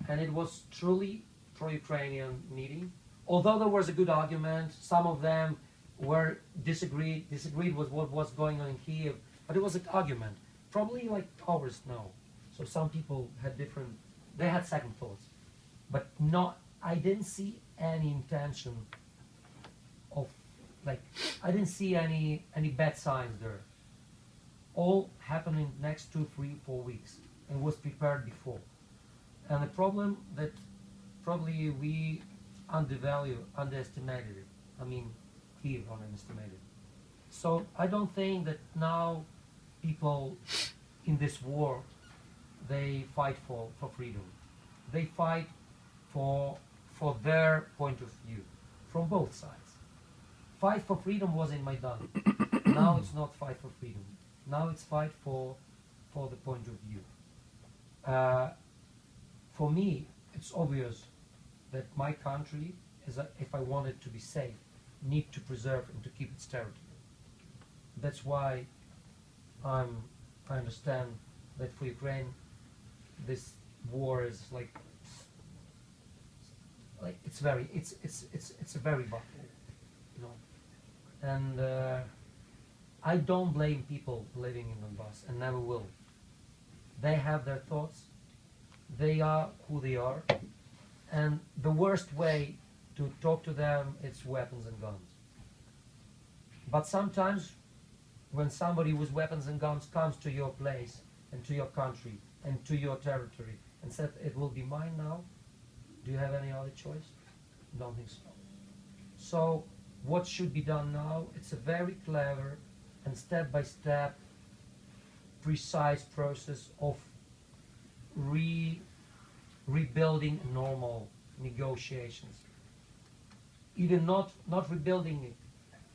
And it was truly pro-Ukrainian meeting. Although there was a good argument, some of them were disagreed with what was going on in Kiev, but it was an argument. Probably like ours now. So some people had they had second thoughts. But I didn't see any intention of, I didn't see any bad signs there. All happened in the next 2, 3, 4 weeks and was prepared before. And the problem that probably we underestimated it. I mean, Kiev underestimated it. So I don't think that now people in this war, they fight for freedom. They fight for their point of view from both sides. Fight for freedom was in Maidan. Now it's not fight for freedom. Now it's fight for the point of view. For me, it's obvious that my country, if I want it to be safe, need to preserve and to keep its territory. That's why I understand that for Ukraine, this war is it's a very battle, you know. And I don't blame people living in Donbass, and never will. They have their thoughts. They are who they are, and the worst way to talk to them is weapons and guns. But sometimes, when somebody with weapons and guns comes to your place and to your country and to your territory and says, "It will be mine now," do you have any other choice? Don't think so. So, what should be done now? It's a very clever and step-by-step, precise process of rebuilding normal negotiations. Even not rebuilding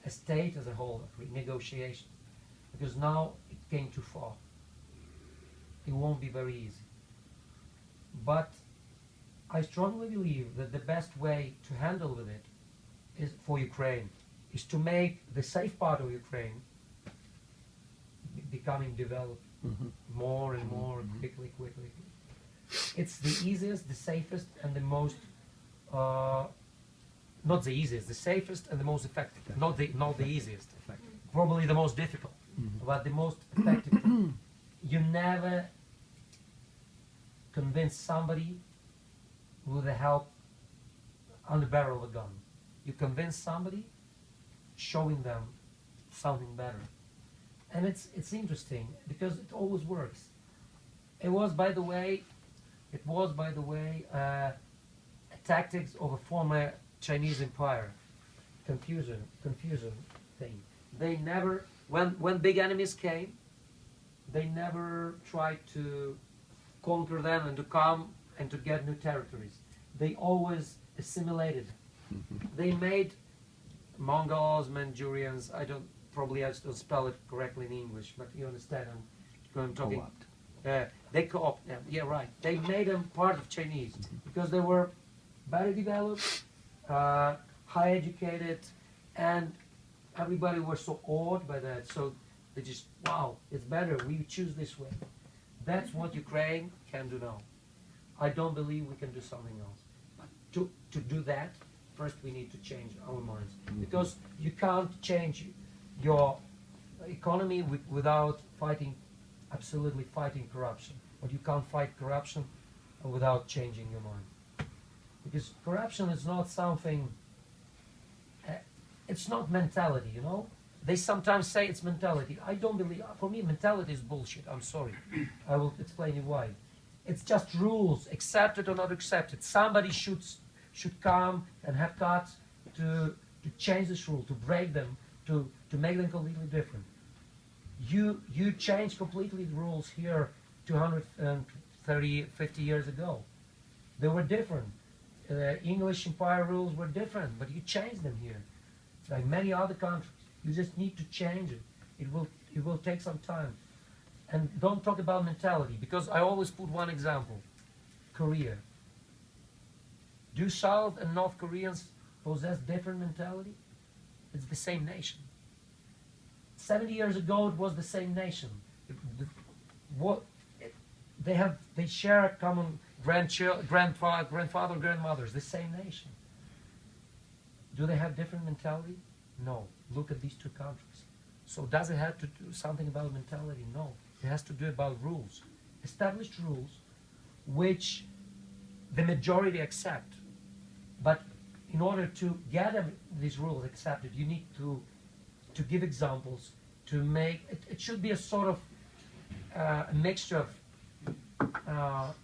a state as a whole, negotiation, because now it came too far. It won't be very easy. But I strongly believe that the best way to handle with it is for Ukraine is to make the safe part of Ukraine becoming developed more and more quickly. It's the easiest, the safest, and the most not the easiest, the safest and the most effective. Not the easiest, probably the most difficult, but the most effective. You never convince somebody with the help on the barrel of a gun. You convince somebody showing them something better. And it's interesting because it always works. It was, by the way, tactics of a former Chinese empire, confusion thing. They never, when big enemies came, they never tried to conquer them and to come and to get new territories. They always assimilated. They made Mongols, Manchurians. I don't spell it correctly in English, but you understand. I'm talking. They co-opted them. Yeah, right. They made them part of Chinese because they were better developed, high educated, and everybody was so awed by that. So they just, wow, it's better. We choose this way. That's what Ukraine can do now. I don't believe we can do something else. But to do that, first we need to change our minds. Because you can't change your economy without absolutely fighting corruption. But you can't fight corruption without changing your mind. Because corruption is not something, it's not mentality, you know? They sometimes say it's mentality. I don't believe, for me mentality is bullshit, I'm sorry. I will explain you why. It's just rules, accepted or not accepted. Somebody should come and have guts to change this rule, to break them, to make them completely different. You changed completely the rules here 230, 50 years ago. They were different. English Empire rules were different, but you changed them here. Like many other countries. You just need to change it. It will take some time. And don't talk about mentality, because I always put one example. Korea. Do South and North Koreans possess different mentality? It's the same nation. 70 years ago, it was the same nation. They share a common grandfather, grandmothers, the same nation. Do they have different mentality? No. Look at these two countries. So does it have to do something about mentality? No. It has to do about rules. Established rules which the majority accept. But in order to get these rules accepted, you need to give examples, to make, it should be a sort of a mixture of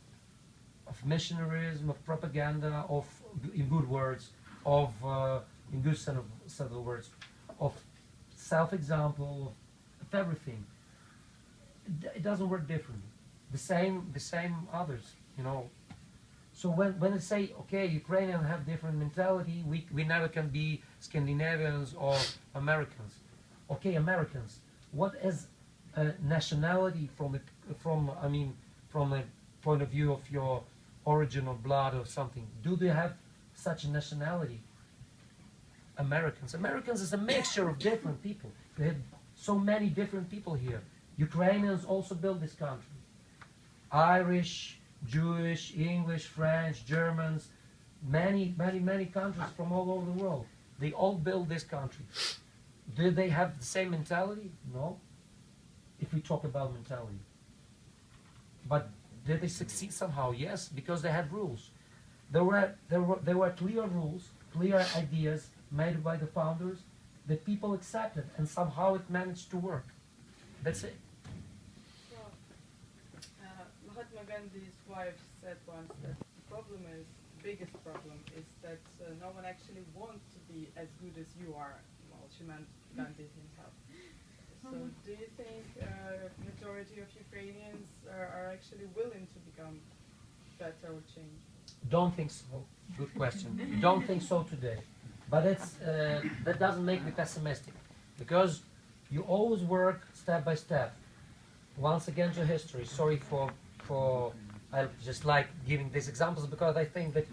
missionarism, of propaganda, of, in good words, of, in good set of words, of self-example, of everything. It doesn't work differently. The same others, you know. So when they say, okay, Ukrainians have different mentality, we never can be Scandinavians or Americans. Okay, Americans. What is nationality from a point of view of your origin of blood or something? Do they have such a nationality? Americans. Americans is a mixture of different people. They have so many different people here. Ukrainians also built this country. Irish, Jewish, English, French, Germans, many countries from all over the world. They all built this country. Did they have the same mentality? No. If we talk about mentality. But did they succeed somehow? Yes, because they had rules. There were clear rules, clear ideas made by the founders that people accepted, and somehow it managed to work. That's it. So, Mahatma Gandhi's wife said once that the biggest problem is that no one actually wants to be as good as you are. Well, she meant Gandhi himself. So do you think majority of Ukrainians are actually willing to become better or change? Don't think so. Good question. Don't think so today. But that doesn't make me pessimistic, because you always work step by step. Once again to history. Sorry for I just like giving these examples, because I think that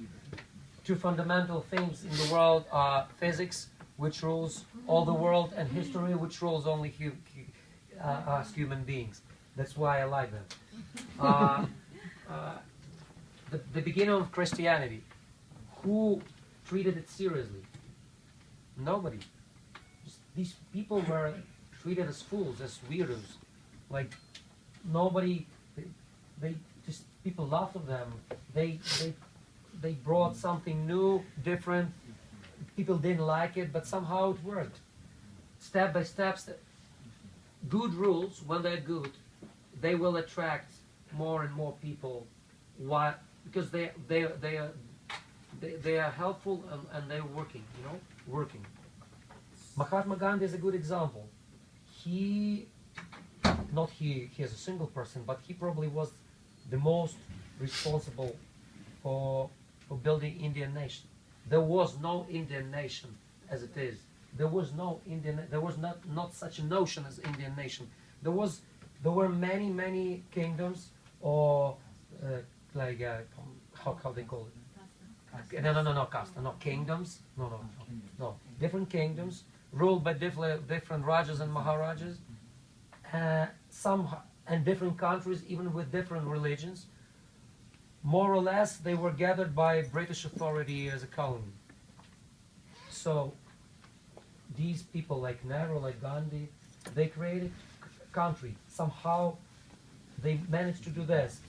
two fundamental things in the world are physics, which rules all the world, and history, which rules only us human beings. That's why I like them. The beginning of Christianity, who treated it seriously? Nobody. These people were treated as fools, as weirdos. Like nobody. They just, people laughed at them. They brought something new, different. People didn't like it, but somehow it worked. Step by step. Good rules, when they're good, they will attract more and more people. Why? Because they are helpful and they're working. You know, working. Mahatma Gandhi is a good example. He is a single person, but he probably was the most responsible for building Indian nation. There was no Indian nation as it is. There was not such a notion as Indian nation. There were many kingdoms or like how they call it? No, casta, no, kingdoms, no, different kingdoms ruled by different rajas and maharajas, some and different countries, even with different religions. More or less, they were gathered by British authority as a colony. So these people like Nehru, like Gandhi, they created a country. Somehow they managed to do this.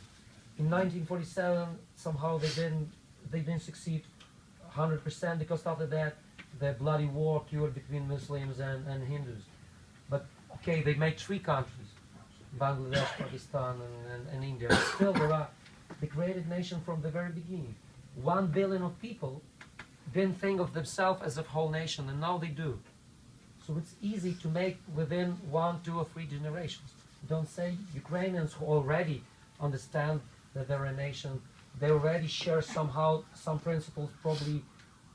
In 1947, somehow they didn't succeed 100% because after that, the bloody war occurred between Muslims and Hindus. But okay, they made 3 countries, Bangladesh, Pakistan, and India. But still, they created nation from the very beginning. 1 billion of people didn't think of themselves as a whole nation, and now they do. So it's easy to make within 1, 2, or 3 generations. Don't say Ukrainians who already understand that they're a nation. They already share somehow some principles. Probably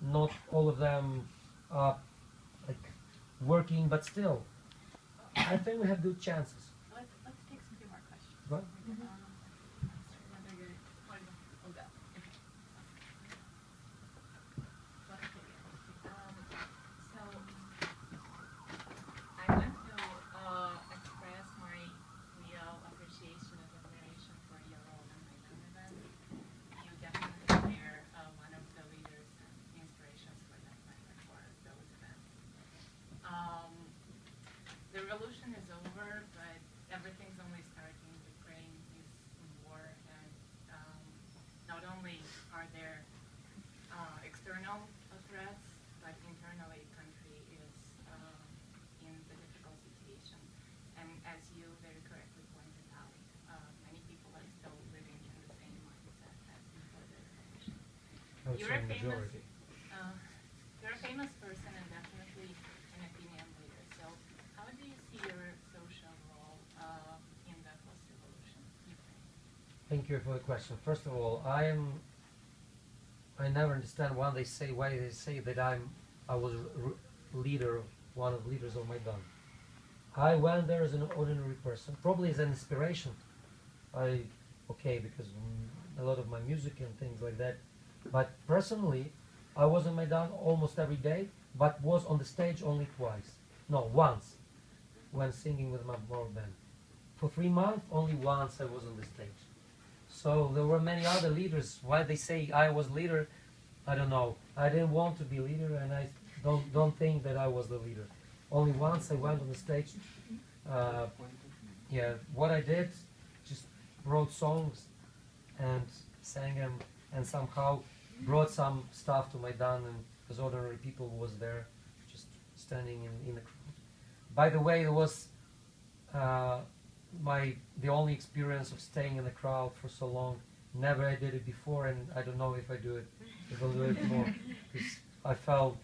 not all of them are like working, but still, I think we have good chances. Let's take some few more questions. Go ahead. I want to express my real appreciation and admiration for your role in Maidan event. You definitely are one of the leaders and inspirations for that matter for those events. The revolution is over, but everything's only starting. Ukraine is in war, and not only are there external threats, but internally the country is in the difficult situation. And as you very correctly pointed out, many people are still living in the same mindset as before the revolution. I would say majority. You're a famous person and definitely an opinion leader. So how do you see your social role in the post-revolution Ukraine? Thank you for the question. First of all, I never understand why they say that I was a leader, one of the leaders of Maidan. I went there as an ordinary person, probably as an inspiration. Because a lot of my music and things like that. But personally, I was in Maidan almost every day, but was on the stage only once, when singing with my band. For 3 months, only once I was on the stage. So there were many other leaders. Why they say I was leader, I don't know. I didn't want to be leader, and I don't think that I was the leader. Only once I went on the stage. What I did, just wrote songs and sang them, and somehow brought some stuff to Maidan, and because ordinary people was there, just standing in the crowd. By the way, it was the only experience of staying in the crowd for so long. Never I did it before, and I don't know if I'll do it more, because I felt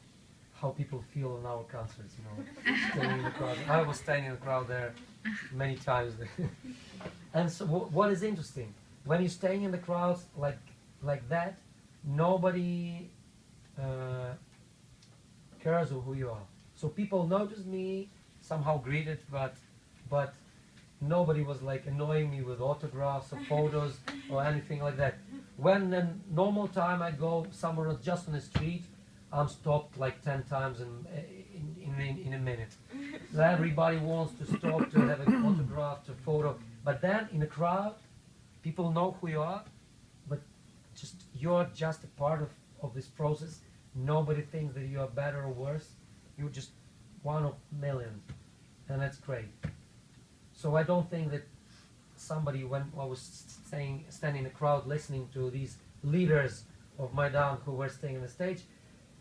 how people feel in our concerts, staying in the crowd. I was staying in the crowd there many times. And so what is interesting, when you're staying in the crowd like that, nobody cares who you are. So people noticed me, somehow greeted, but nobody was like annoying me with autographs or photos or anything like that. When in normal time I go somewhere just on the street, I'm stopped like 10 times in a minute. Everybody wants to stop to have an autograph, to photo. But then in a crowd, people know who you are, but you're just a part of this process. Nobody thinks that you are better or worse. You're just one of millions, and that's great. So I don't think that somebody, when I was standing in the crowd listening to these leaders of Maidan who were staying on the stage,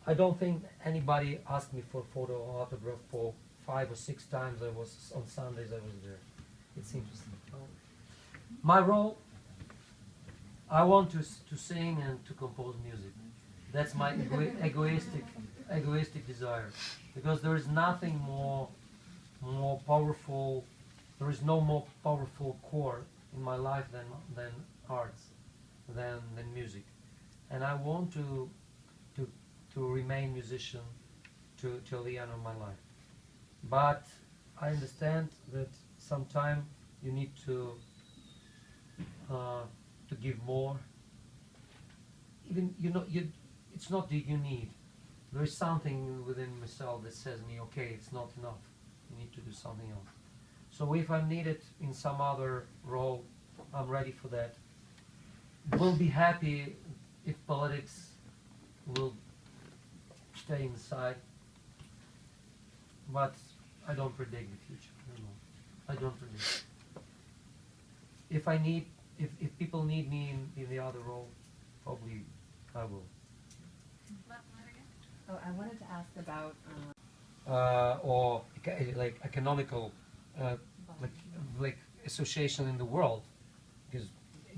I don't think anybody asked me for a photo or autograph for 5 or 6 times. On Sundays I was there. It's interesting. My role, I want to sing and to compose music. That's my egoistic desire, because there is nothing more powerful. There is no more powerful core in my life than arts, than music, and I want to remain musician till the end of my life. But I understand that sometime you need to to give more. Even it's not that you need. There is something within myself that says me, okay, it's not enough. You need to do something else. So if I'm needed in some other role, I'm ready for that. Will be happy if politics will stay inside, but I don't predict the future. I don't predict. If people need me in the other role, probably I will. Oh, I wanted to ask about Or like economical like association in the world, because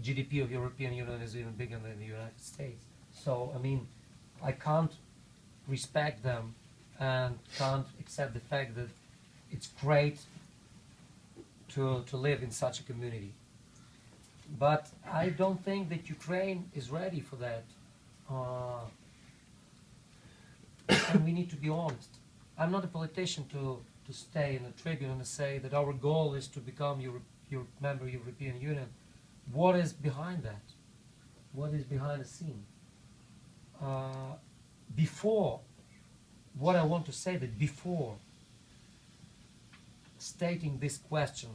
GDP of European Union is even bigger than the United States. So I mean, I can't respect them and can't accept the fact that it's great to live in such a community. But I don't think that Ukraine is ready for that. And we need to be honest. I'm not a politician to stay in a tribune and say that our goal is to become your member of the European Union. What is behind that? What is behind the scene? Before, what I want to say that before stating this question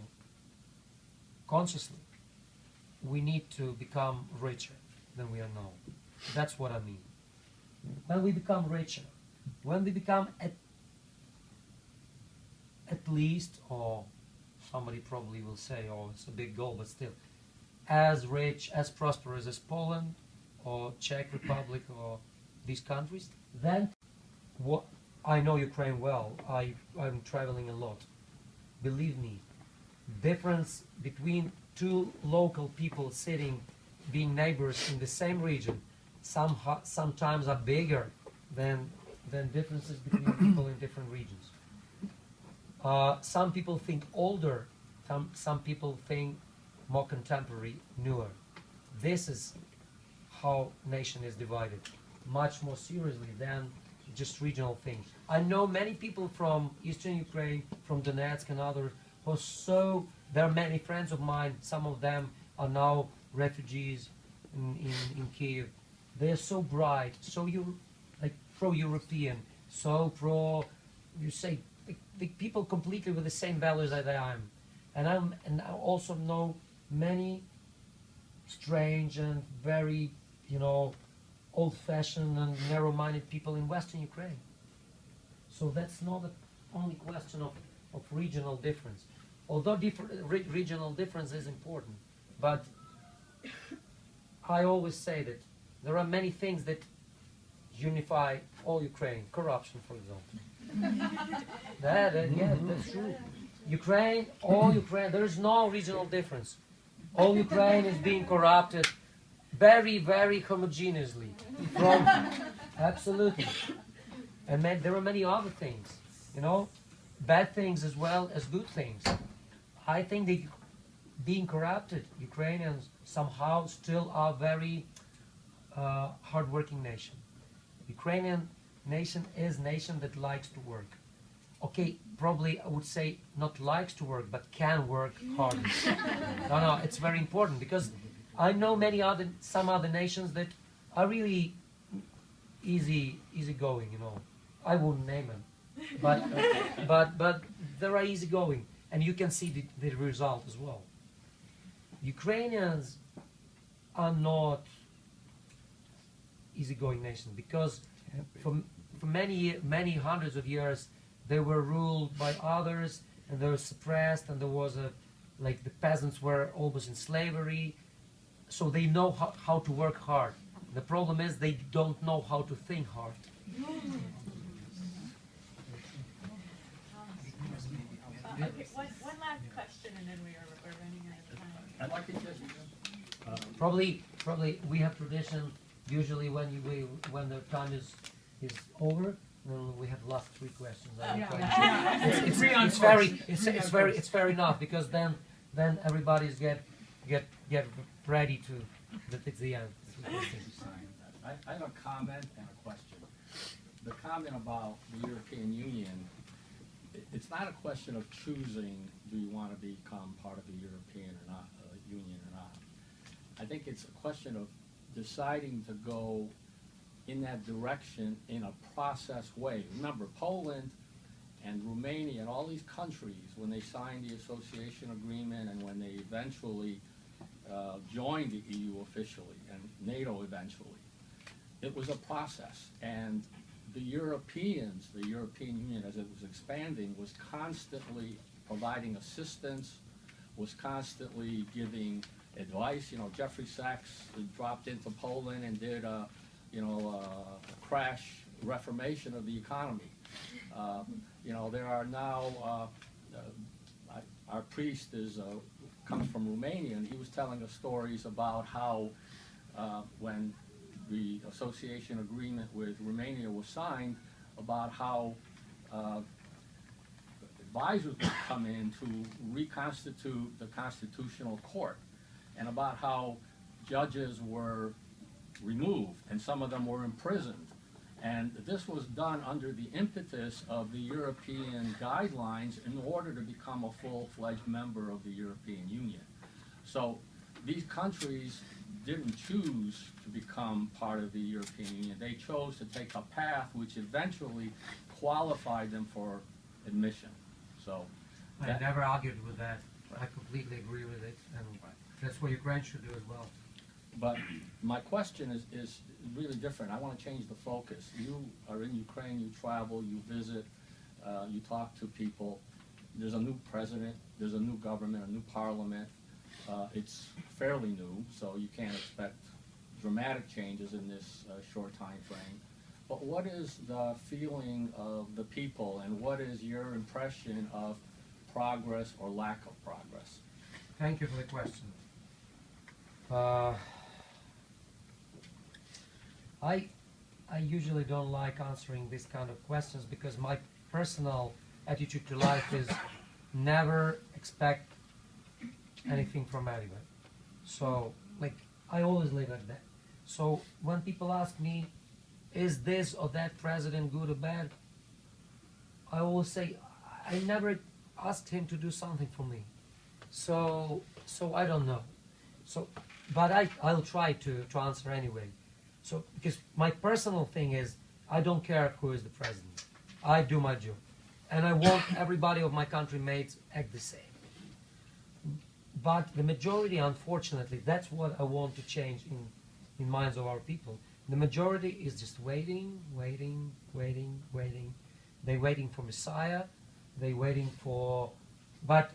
consciously, we need to become richer than we are now. That's what I mean. When we become richer, when we become at least, or somebody probably will say, oh, it's a big goal, but still, as rich, as prosperous as Poland or Czech Republic or these countries, then what I know Ukraine well. I'm traveling a lot. Believe me, difference between two local people sitting, being neighbors in the same region, sometimes are bigger than differences between people in different regions. Some people think older, some people think more contemporary, newer. This is how nation is divided, much more seriously than just regional things. I know many people from Eastern Ukraine, from Donetsk and others, who are so, there are many friends of mine, some of them are now refugees in Kyiv. They are so bright, so like pro-European, so pro, you say, the people completely with the same values that I am. And I also know many strange and very, old-fashioned and narrow-minded people in Western Ukraine. So that's not the only question of regional difference. Although regional difference is important, but I always say that there are many things that unify all Ukraine. Corruption, for example. Yeah, that's true. Ukraine, all Ukraine, there is no regional difference. All Ukraine is being corrupted very, very homogeneously. Absolutely. And there are many other things, bad things as well as good things. I think that being corrupted, Ukrainians somehow still are very hard-working nation. Ukrainian nation is a nation that likes to work. Okay, probably I would say not likes to work, but can work hard. No, it's very important because I know some other nations that are really easygoing. I wouldn't name them, but they are easygoing, and you can see the result as well. Ukrainians are not easygoing nation because for many hundreds of years they were ruled by others and they were suppressed, and there was like the peasants were almost in slavery, so they know how to work hard. The problem is they don't know how to think hard. Okay, one last question, and then we're running out of time. I'd like to just Probably we have tradition. Usually when the time is over, we have last 3 questions. It's fair enough because then everybody's get ready to that it's the end. I have a comment and a question. The comment about the European Union, it's not a question of choosing do you want to become part of the European or not, Union or not. I think it's a question of deciding to go in that direction in a process way. Remember, Poland and Romania and all these countries, when they signed the association agreement and when they eventually joined the EU officially and NATO eventually, it was a process. And the Europeans, the European Union as it was expanding, was constantly providing assistance, was constantly giving advice. You know, Jeffrey Sachs dropped into Poland and did a crash reformation of the economy. You know, there are now, our priest comes from Romania, and he was telling us stories about how when the association agreement with Romania was signed, about how advisors would come in to reconstitute the constitutional court, and about how judges were removed and some of them were imprisoned. And this was done under the impetus of the European guidelines in order to become a full-fledged member of the European Union. So these countries didn't choose to become part of the European Union. They chose to take a path which eventually qualified them for admission. So I never argued with that. I completely agree with it, and that's what Ukraine should do as well. But my question is really different. I want to change the focus. You are in Ukraine, you travel, you visit, you talk to people. There's a new president, there's a new government, a new parliament. It's fairly new, so you can't expect dramatic changes in this short time frame. But what is the feeling of the people, and what is your impression of progress or lack of progress? Thank you for the question. I usually don't like answering these kind of questions because my personal attitude to life is never expect anything from anyone. So, like, I always live like that. So when people ask me, is this or that president good or bad? I always say, I never asked him to do something for me. So I don't know. So, but I'll try to answer anyway. So, because my personal thing is, I don't care who is the president. I do my job. And I want everybody of my country mates act the same. But the majority, unfortunately, that's what I want to change in minds of our people. The majority is just waiting. They're waiting for Messiah. They're waiting for, but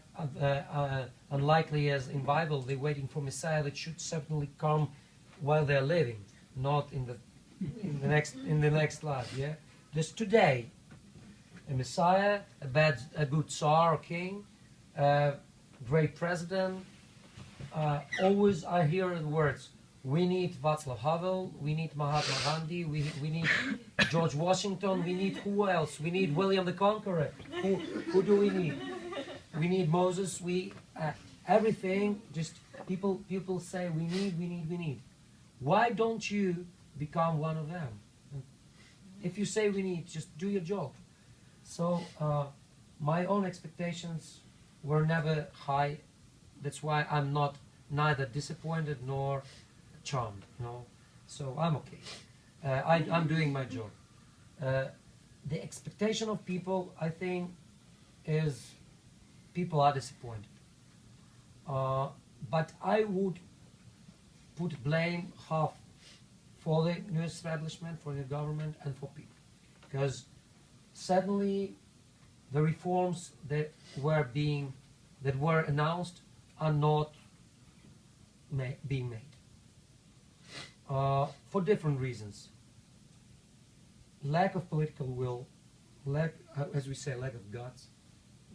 unlikely as in Bible, they're waiting for Messiah that should certainly come while they're living, not in the next life. Yeah, just today, a Messiah, a good Tsar or king, great president. Always I hear the words, we need Václav Havel, we need Mahatma Gandhi, we need George Washington, we need who else? We need William the Conqueror. Who do we need? We need Moses, everything, just people say we need. Why don't you become one of them? If you say we need, just do your job. So my own expectations were never high. That's why I'm not neither disappointed nor charmed. So I'm okay. I'm doing my job. The expectation of people, I think, is people are disappointed. But I would put blame half for the new establishment, for the government, and for people, because suddenly the reforms that were announced are not being made for different reasons. Lack of political will, as we say, lack of guts,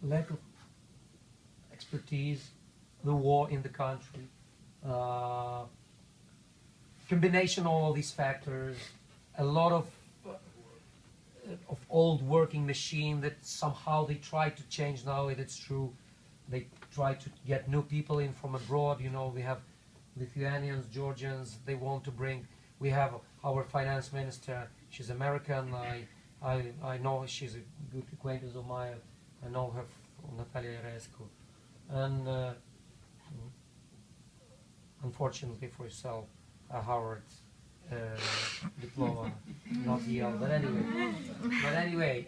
lack of expertise, the war in the country, combination of all these factors, a lot of old working machine that somehow they try to change now. It's true. They try to get new people in from abroad. We have Lithuanians, Georgians. They want to bring. We have our finance minister. She's American. I know she's a good acquaintance of mine. I know her from Natalia Yarescu. And unfortunately for yourself, a Harvard diploma, not Yale. But anyway,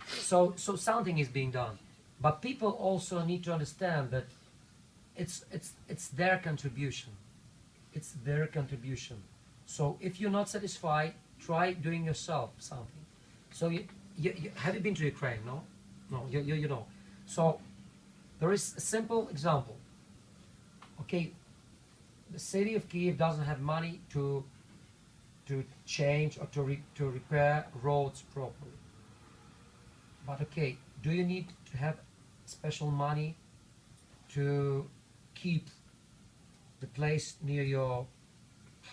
so something is being done. But people also need to understand that it's their contribution. It's their contribution. So if you're not satisfied, try doing yourself something. So have you been to Ukraine? No, you know. So there is a simple example. Okay, the city of Kiev doesn't have money to change or to repair roads properly. But okay, do you need to have special money to keep the place near your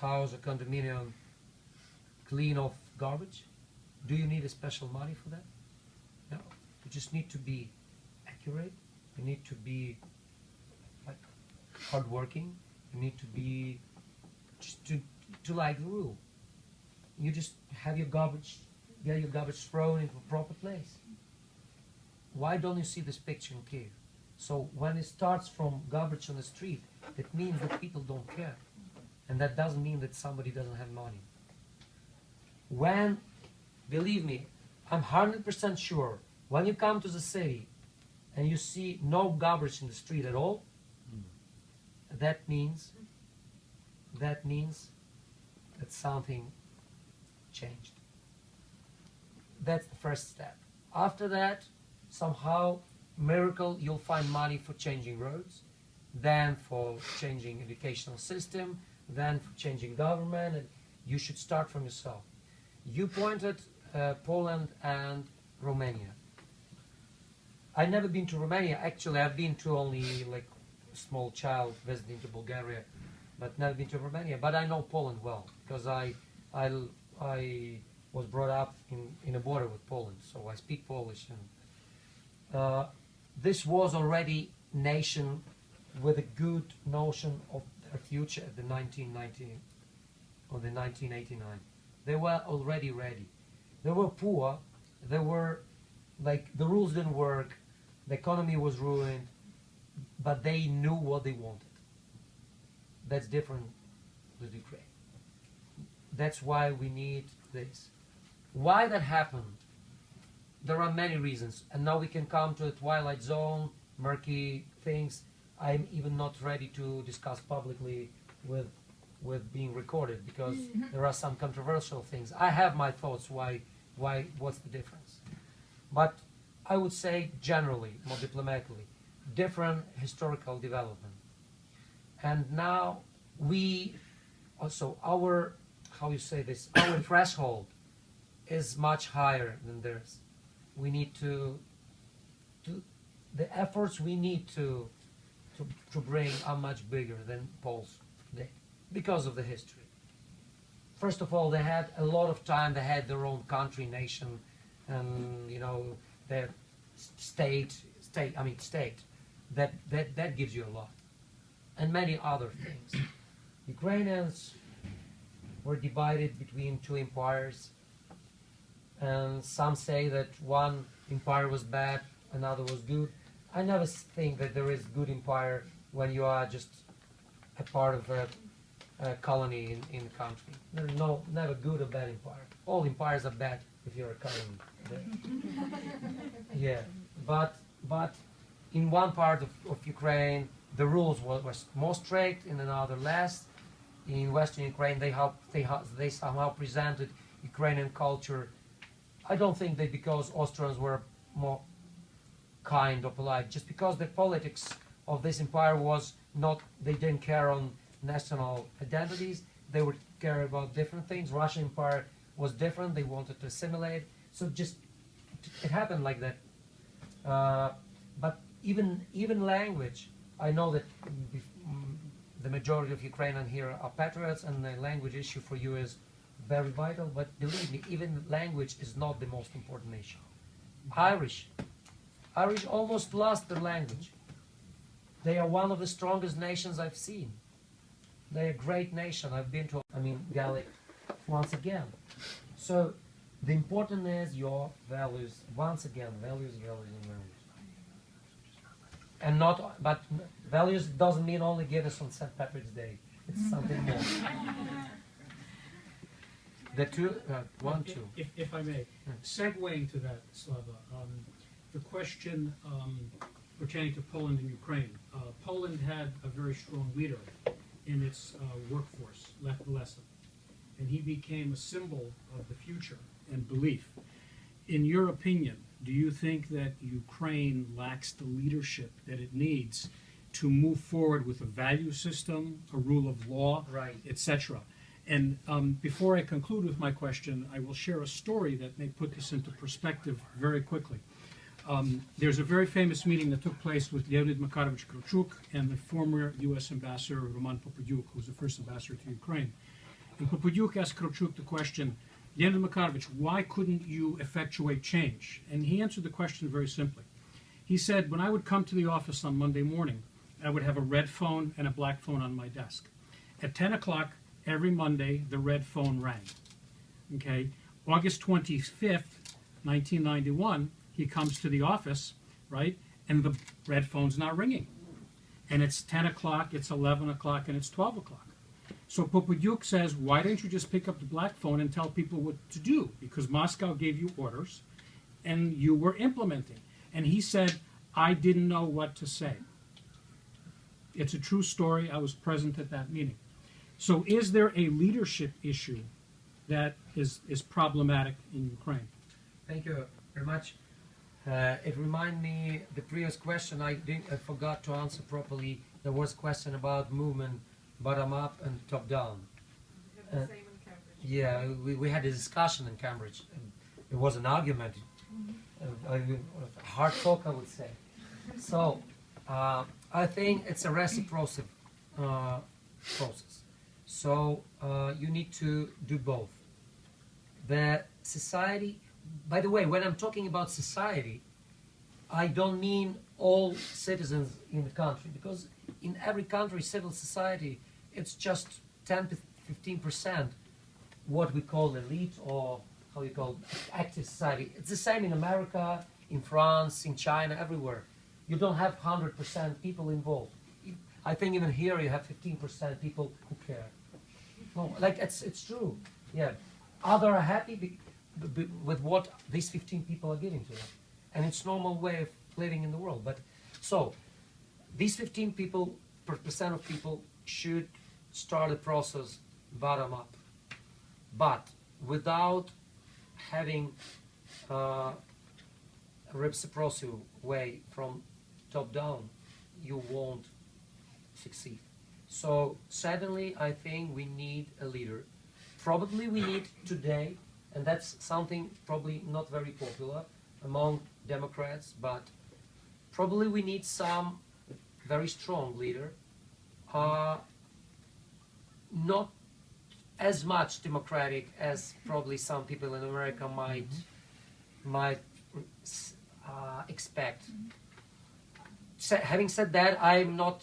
house or condominium clean of garbage? Do you need a special money for that? No. You just need to be accurate. You need to be like hardworking. You need to be just to like the rule. You just have your garbage, get your garbage thrown into a proper place. Why don't you see this picture in Kiev? So when it starts from garbage on the street, it means that people don't care. And that doesn't mean that somebody doesn't have money. When, believe me, I'm 100% sure, when you come to the city and you see no garbage in the street at all, that means that something changed. That's the first step. After that, somehow, miracle, you'll find money for changing roads, then for changing educational system, then for changing government, and you should start from yourself. You pointed Poland and Romania. I've never been to Romania. Actually, I've been to only like a small child visiting to Bulgaria, but never been to Romania. But I know Poland well because I was brought up in a border with Poland, so I speak Polish. And this was already nation with a good notion of their future at the 1990 or the 1989. They were already ready. They were poor. They were like the rules didn't work. The economy was ruined, but they knew what they wanted. That's different with Ukraine. That's why we need this. Why that happened? There are many reasons, and now we can come to a twilight zone, murky things. I'm even not ready to discuss publicly with being recorded because there are some controversial things. I have my thoughts what's the difference. But I would say generally, more diplomatically, different historical development. And now we also, our threshold is much higher than theirs. We need to the efforts we need to bring are much bigger than Poles did because of the history. First of all, they had a lot of time. They had their own country, nation, and their state. That gives you a lot, and many other things. Ukrainians were divided between two empires, and some say that one empire was bad, another was good. I never think that there is good empire when you are just a part of a colony in the country. There's never good or bad empire. All empires are bad if you're a colony. Yeah, but in one part of Ukraine, the rules were more strict, in another less. In Western Ukraine, they somehow presented Ukrainian culture. I don't think that because Austrians were more kind or polite, just because the politics of this empire was not, they didn't care on national identities, they would care about different things. Russian empire was different, they wanted to assimilate, so just, it happened like that. But even language, I know that the majority of Ukrainians here are patriots, and the language issue for you is very vital, but believe me, even language is not the most important issue. Irish almost lost their language. They are one of the strongest nations I've seen. They're a great nation. I've been to, Gaelic once again. So the important is your values. Once again, values, and values. And not, but values doesn't mean only Guinness on St. Patrick's Day. It's something more. The two, one, two. If I may, segueing to that, Slava, the question pertaining to Poland and Ukraine. Poland had a very strong leader in its workforce, Lech Walesa, and he became a symbol of the future and belief. In your opinion, do you think that Ukraine lacks the leadership that it needs to move forward with a value system, a rule of law, Right. etc.? And before I conclude with my question, I will share a story that may put this into perspective very quickly. There's a very famous meeting that took place with Leonid Makarovich Vakarchuk and the former U.S. ambassador Roman Popodyuk, who was the first ambassador to Ukraine. And Popodyuk asked Vakarchuk the question, Leonid Makarovich, why couldn't you effectuate change? And he answered the question very simply. He said, when I would come to the office on Monday morning, I would have a red phone and a black phone on my desk. At 10 o'clock every Monday, the red phone rang. Okay, August 25th, 1991, he comes to the office, right, and the red phone's not ringing. And it's 10 o'clock, it's 11 o'clock, and it's 12 o'clock. So Popodyuk says, why don't you just pick up the black phone and tell people what to do? Because Moscow gave you orders, and you were implementing. And he said, I didn't know what to say. It's a true story. I was present at that meeting. So is there a leadership issue that is problematic in Ukraine? Thank you very much. It reminded me the previous question I forgot to answer properly. There was a question about movement, bottom up and top down. We have the same in Cambridge. Yeah, we had a discussion in Cambridge. It was an argument, a hard talk, I would say. So I think it's a reciprocity process. So you need to do both. The society, by the way, when I'm talking about society, I don't mean all citizens in the country, because in every country, civil society, it's just 10 to 15% what we call elite, or how you call active society. It's the same in America, in France, in China, everywhere. You don't have 100% people involved. I think even here you have 15% people who care. No, like it's true. Yeah, others are happy with what these 15 people are giving to them, and it's normal way of living in the world. But so these 15 people, percent of people, should start the process bottom up, but without having a reciprocity way from top down, you won't succeed. So suddenly, I think we need a leader. Probably we need today, and that's something probably not very popular among Democrats, but probably we need some very strong leader. Not as much democratic as probably some people in America might expect. Having said that, I'm not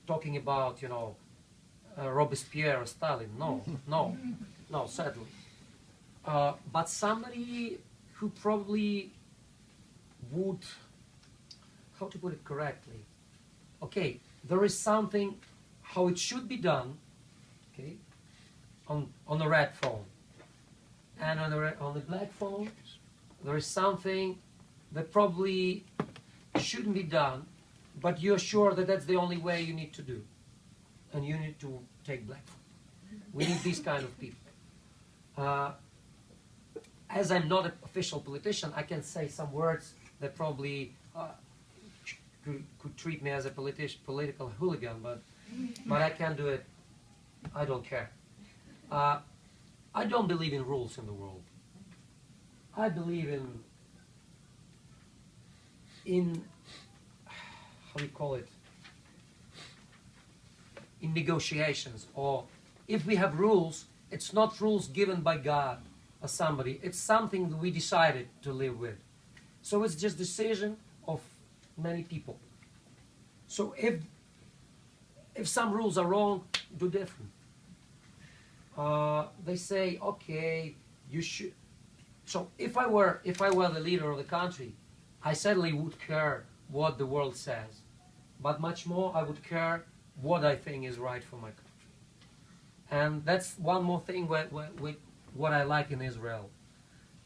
talking about, Robespierre or Stalin. No, sadly. But somebody who probably would, how to put it correctly? Okay, there is something how it should be done, okay, on the red phone, and on the black phone, there is something that probably shouldn't be done, but you're sure that that's the only way you need to do, and you need to take black phone. We need these kind of people. As I'm not an official politician, I can say some words that probably could treat me as a political hooligan, but I can't do it. I don't care. I don't believe in rules in the world. I believe in how do you call it? In negotiations, or if we have rules, it's not rules given by God or somebody. It's something that we decided to live with. So it's just decision of many people. So if some rules are wrong, do different. They say, okay, you should. So if I were the leader of the country, I certainly would care what the world says, but much more I would care what I think is right for my country. And that's one more thing with what I like in Israel.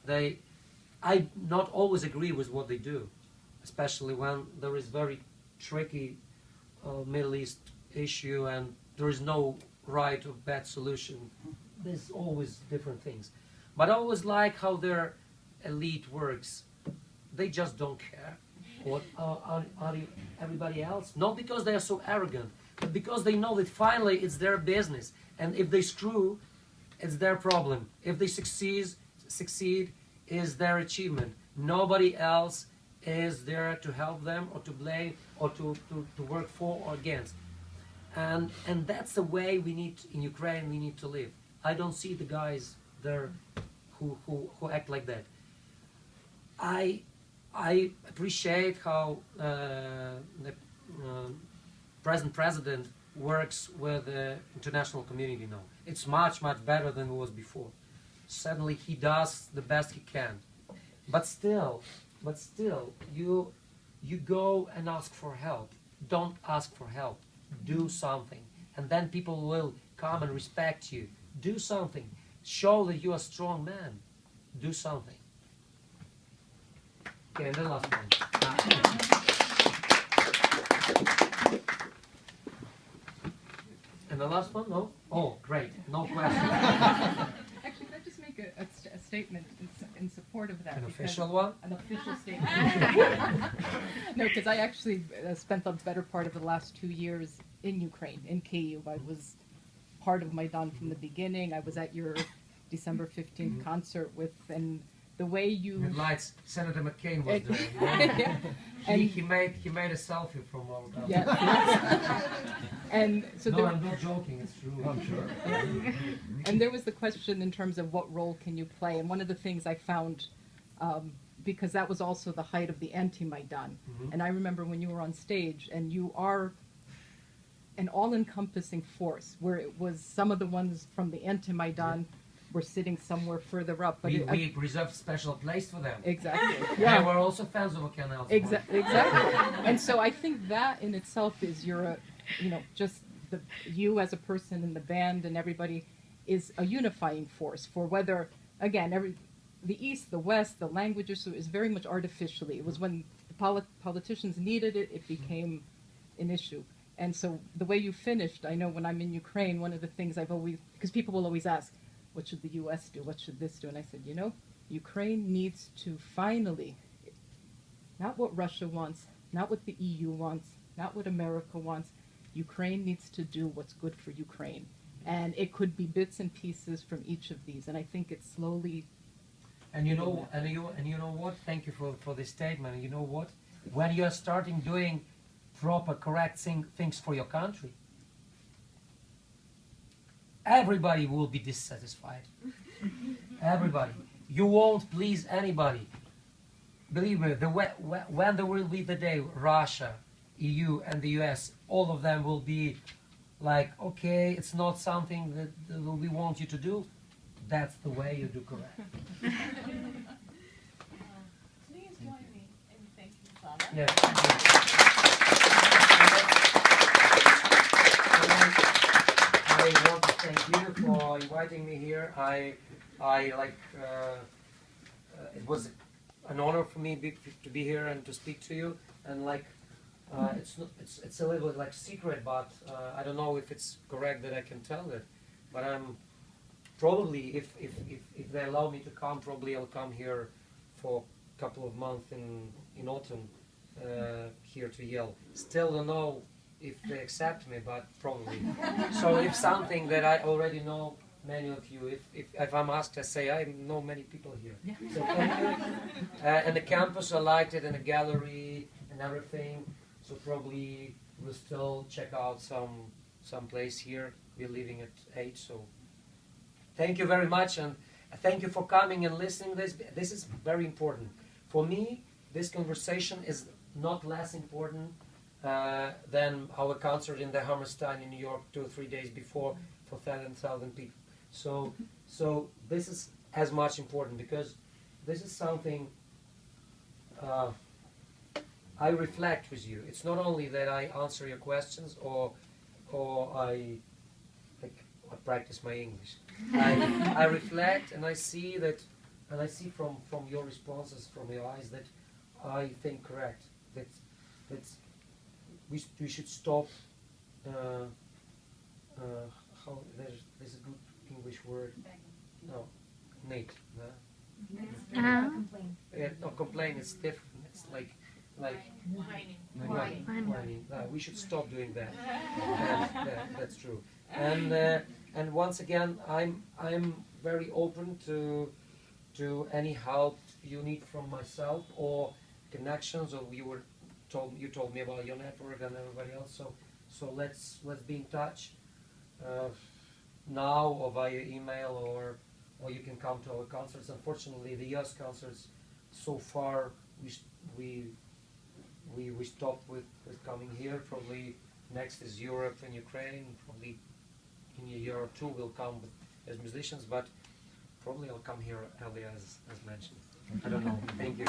I not always agree with what they do, especially when there is very tricky Middle East issue and there is no right or bad solution. There's always different things. But I always like how their elite works. They just don't care what everybody else. Not because they are so arrogant, but because they know that finally it's their business. And if they screw, it's their problem. If they succeed is their achievement. Nobody else is there to help them or to blame or to work for or against. And that's the way we need, in Ukraine, we need to live. I don't see the guys there who act like that. I appreciate how the present president works with the international community now. It's much, much better than it was before. Certainly he does the best he can. But still, you go and ask for help. Don't ask for help. Do something. And then people will come and respect you. Do something. Show that you're a strong man. Do something. Okay, and the last one. And the last one? No? Oh, great. No question. Actually, could I just make a statement in support of that? An official one? An official statement. No, because I actually spent the better part of the last 2 years in Ukraine, in Kyiv. I was part of Maidan from the beginning. I was at your December 15th concert with, and the way you... With lights, Senator McCain was there. Yeah. And he made a selfie from all that. Yeah. And so no, there, I'm not joking, it's true, I'm sure. And there was the question in terms of what role can you play, and one of the things I found, because that was also the height of the anti-Maidan, and I remember when you were on stage, and you are an all-encompassing force, where it was some of the ones from the anti-Maidan were sitting somewhere further up. But we reserved special place for them. Exactly. Yeah, we're also fans of a canal. Exactly. And so I think that in itself is just you as a person in the band and everybody is a unifying force for whether, again, the East, the West, the languages is very much artificially. It was when the politicians needed it, it became an issue. And so the way you finished, I know when I'm in Ukraine, one of the things I've always, because people will always ask, what should the U.S. do? What should this do? And I said, Ukraine needs to finally, not what Russia wants, not what the EU wants, not what America wants, Ukraine needs to do what's good for Ukraine. And it could be bits and pieces from each of these. And I think it's slowly... And you know what? Thank you for this statement. And you know what? When you're starting doing proper, correct things for your country, everybody will be dissatisfied. Everybody. You won't please anybody. Believe me, when there will be the day Russia, EU and the US, all of them will be like, okay, it's not something that we want you to do. That's the way you do correct. Please join me in thanking Slava. Yes. I want to thank you for inviting me here. It was an honor for me to be here and to speak to you. And it's a little bit like secret, but I don't know if it's correct that I can tell it. But I'm probably, if they allow me to come, probably I'll come here for a couple of months in autumn here to Yale. Still don't know if they accept me, but probably. So if something that I already know many of you, if I'm asked, I say I know many people here. Yeah. So thank you. And the campus, I liked it, and the gallery and everything. So probably we'll still check out some place here. We're leaving at 8, so thank you very much, and thank you for coming and listening. This is very important for me. This conversation is not less important than our concert in the Hammerstein in New York 2 or 3 days before for 10,000 people. So this is as much important, because this is something I reflect with you. It's not only that I answer your questions or I practice my English. I reflect and I see that, and I see from your responses, from your eyes, that I think correct. That we should stop. How there's a good English word. No, Nate. No? Complain. Yeah, no, complain is different. It's like Whining. whining. No, we should stop doing that. That's true. And once again, I'm very open to any help you need from myself or connections, or you told me about your network and everybody else. So let's be in touch now or via email or you can come to our concerts. Unfortunately, the US concerts so far we stopped with coming here. Probably next is Europe and Ukraine. Probably in a year or two we'll come as musicians, but probably I'll come here earlier as mentioned. I don't know. Thank you.